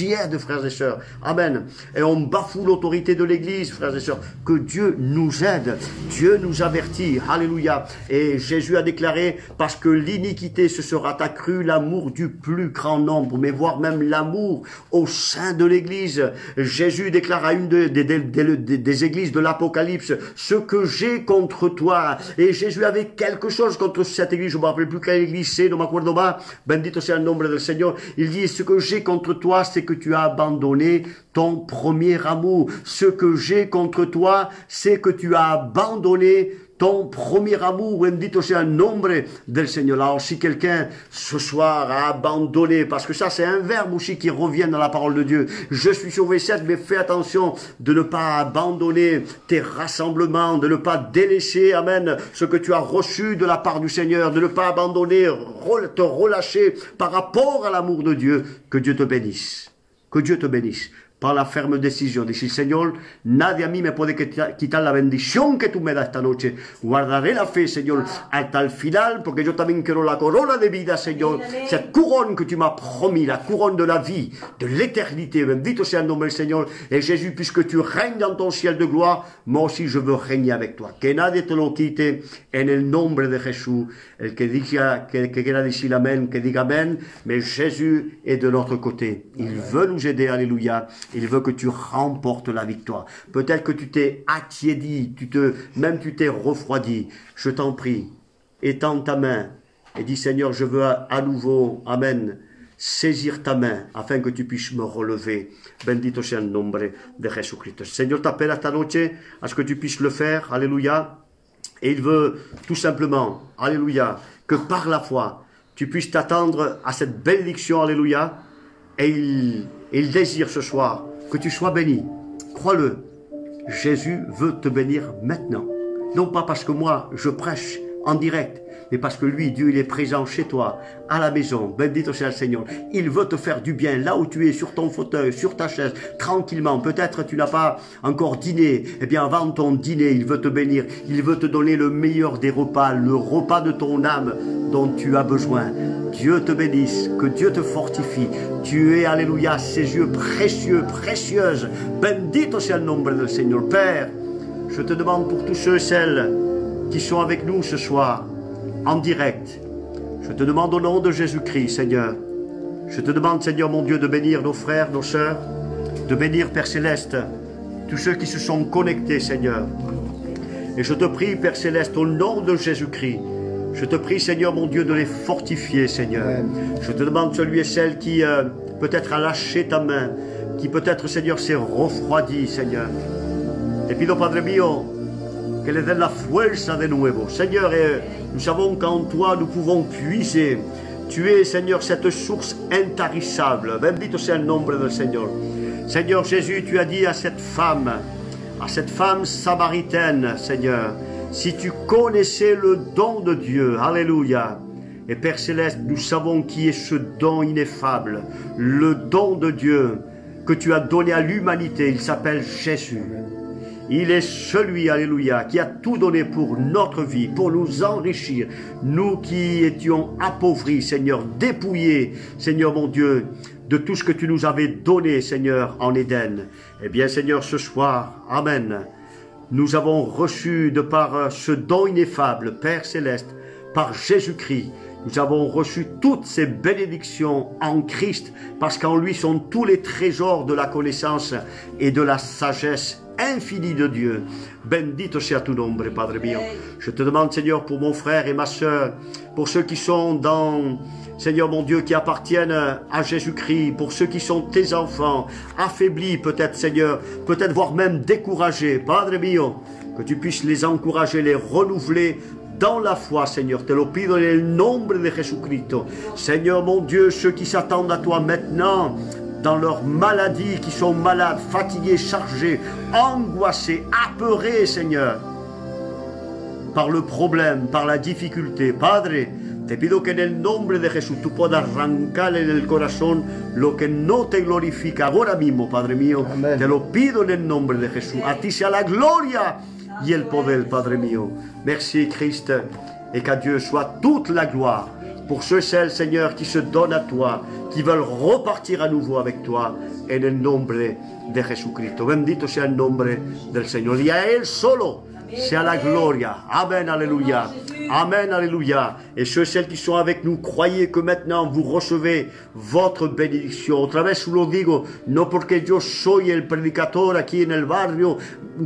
y aide, frères et sœurs. Amen. Et on bafoue l'autorité de l'Église, frères et sœurs. Que Dieu nous aide. Dieu nous avertit. Alléluia. Et Jésus a déclaré, parce que l'iniquité se sera accrue, l'amour du plus grand nombre, mais voire même l'amour au sein de l'Église. Jésus déclare à une des églises de l'Apocalypse, ce que j'ai contre toi. Et Jésus avait quelque chose contre cette église. Je ne me rappelle plus quelle église c'est, no me acuerdo más. Bendito sea el nombre del Seigneur. Il dit, ce que j'ai contre toi, c'est que tu as abandonné ton premier amour. Ce que j'ai contre toi, c'est que tu as abandonné ton premier amour. Bendito sea el nombre del Seigneur. Alors si quelqu'un ce soir a abandonné, parce que ça c'est un verbe aussi qui revient dans la parole de Dieu. Je suis sauvé certes, mais fais attention de ne pas abandonner tes rassemblements, de ne pas délaisser, amen, ce que tu as reçu de la part du Seigneur, de ne pas abandonner, te relâcher par rapport à l'amour de Dieu. Que Dieu te bénisse. Que Dieu te bénisse. Par la ferme decisión, decir, Señor, nadie a mí me puede quitar la bendición que tú me das esta noche. Guardaré la fe, Señor, hasta el final, porque yo también quiero la corona de vida, Señor. Cette couronne que tu m'as promis, la couronne de la vie, de l'éternité. Bendito sea el nombre del Señor. Et Jésus, puisque tu règnes dans ton ciel de gloire, moi aussi je veux régner avec toi. Que nadie te lo quite en el nombre de Jesús. El que diga, que quiera decir amén, que diga amén. Mais Jésus est de notre côté. Il veut nous aider, alléluia. Il veut que tu remportes la victoire. Peut-être que tu t'es attiédi, même tu t'es refroidi. Je t'en prie, étends ta main et dis, Seigneur, je veux à nouveau, amen, saisir ta main afin que tu puisses me relever. Bendito sea el nombre de Jesucristo. Seigneur t'appelle esta noche à ce que tu puisses le faire. Alléluia. Et il veut tout simplement, alléluia, que par la foi, tu puisses t'attendre à cette bénédiction, alléluia. Et il désire ce soir que tu sois béni. Crois-le. Jésus veut te bénir maintenant. Non pas parce que moi, je prêche en direct, mais parce que lui, Dieu, il est présent chez toi, à la maison. Bendito sea el Seigneur. Il veut te faire du bien, là où tu es, sur ton fauteuil, sur ta chaise, tranquillement. Peut-être tu n'as pas encore dîné. Eh bien, avant ton dîner, il veut te bénir. Il veut te donner le meilleur des repas, le repas de ton âme dont tu as besoin. Dieu te bénisse, que Dieu te fortifie. Tu es, alléluia, ses yeux précieux, précieuses. Bendito sea el nombre del Seigneur. Père, je te demande pour tous ceux et celles qui sont avec nous ce soir, en direct. Je te demande au nom de Jésus-Christ, Seigneur. Je te demande, Seigneur mon Dieu, de bénir nos frères, nos sœurs, de bénir, Père Céleste, tous ceux qui se sont connectés, Seigneur. Et je te prie, Père Céleste, au nom de Jésus-Christ, je te prie, Seigneur mon Dieu, de les fortifier, Seigneur. Je te demande celui et celle qui peut-être a lâché ta main, qui peut-être, Seigneur, s'est refroidi, Seigneur. Te pido, Padre mío, que les den la fuerza de nuevo. Seigneur, nous savons qu'en toi nous pouvons puiser. Tu es, Seigneur, cette source intarissable. Bendito sea el nombre del Seigneur. Seigneur Jésus, tu as dit à cette femme samaritaine, Seigneur, si tu connaissais le don de Dieu, alléluia. Et Père Céleste, nous savons qui est ce don ineffable, le don de Dieu que tu as donné à l'humanité. Il s'appelle Jésus. Il est celui, alléluia, qui a tout donné pour notre vie, pour nous enrichir. Nous qui étions appauvris, Seigneur, dépouillés, Seigneur mon Dieu, de tout ce que tu nous avais donné, Seigneur, en Éden. Eh bien, Seigneur, ce soir, amen, nous avons reçu de par ce don ineffable, Père Céleste, par Jésus-Christ, nous avons reçu toutes ces bénédictions en Christ, parce qu'en lui sont tous les trésors de la connaissance et de la sagesse infini de Dieu. Bendito sea tu nombre, Padre mio. Je te demande, Seigneur, pour mon frère et ma sœur, pour ceux qui sont dans, Seigneur mon Dieu, qui appartiennent à Jésus-Christ, pour ceux qui sont tes enfants, affaiblis peut-être, Seigneur, peut-être voire même découragés, Padre mio, que tu puisses les encourager, les renouveler dans la foi, Seigneur. Te lo pido en el nombre de Jesucristo. Seigneur mon Dieu, ceux qui s'attendent à toi maintenant, dans leur maladie, qui sont malades, fatigués, chargés, angoissés, apeurés, Seigneur, par le problème, par la difficulté. Padre, Te pido que en el nombre de Jesús tú puedas arrancar en el corazón lo que no te glorifica ahora mismo, Padre mío. Amén. Te lo pido en el nombre de Jesús. A ti sea la gloria y el poder, Padre mío. Merci, Christ. Et qu'à Dieu soit toute la gloire pour ceux et celles, Seigneur, qui se donnent à toi, qui veulent repartir à nouveau avec toi, en el nombre de Jesucristo. Bendito sea el nombre del Señor. Y a Él solo sea la gloria. Amen, alléluia. Amen, alléluia. Et ceux et celles qui sont avec nous, croyez que maintenant vous recevez votre bendición. Otra vez lo digo, no porque yo soy el predicador aquí en el barrio,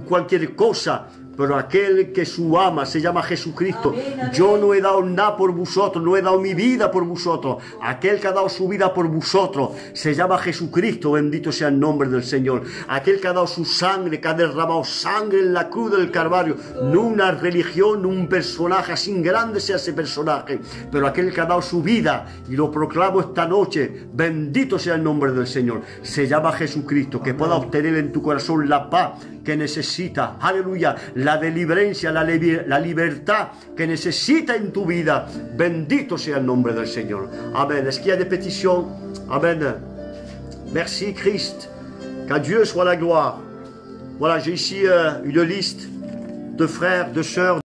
cualquier cosa, pero aquel que su ama se llama Jesucristo. Yo no he dado nada por vosotros, no he dado mi vida por vosotros. Aquel que ha dado su vida por vosotros se llama Jesucristo, bendito sea el nombre del Señor. Aquel que ha dado su sangre, que ha derramado sangre en la cruz del Calvario. No una religión, no un personaje, así grande sea ese personaje, pero aquel que ha dado su vida, y lo proclamo esta noche, bendito sea el nombre del Señor, se llama Jesucristo, que pueda obtener en tu corazón la paz que necesita, aleluya, la deliverencia, la libertad que necesita en tu vida. Bendito sea el nombre del Señor. Amen. Est-ce qu'il y a des pétitions? Amen. Merci Christ. Qu'à Dieu soit la gloire. Voilà, j'ai ici une liste de frères, de sœurs,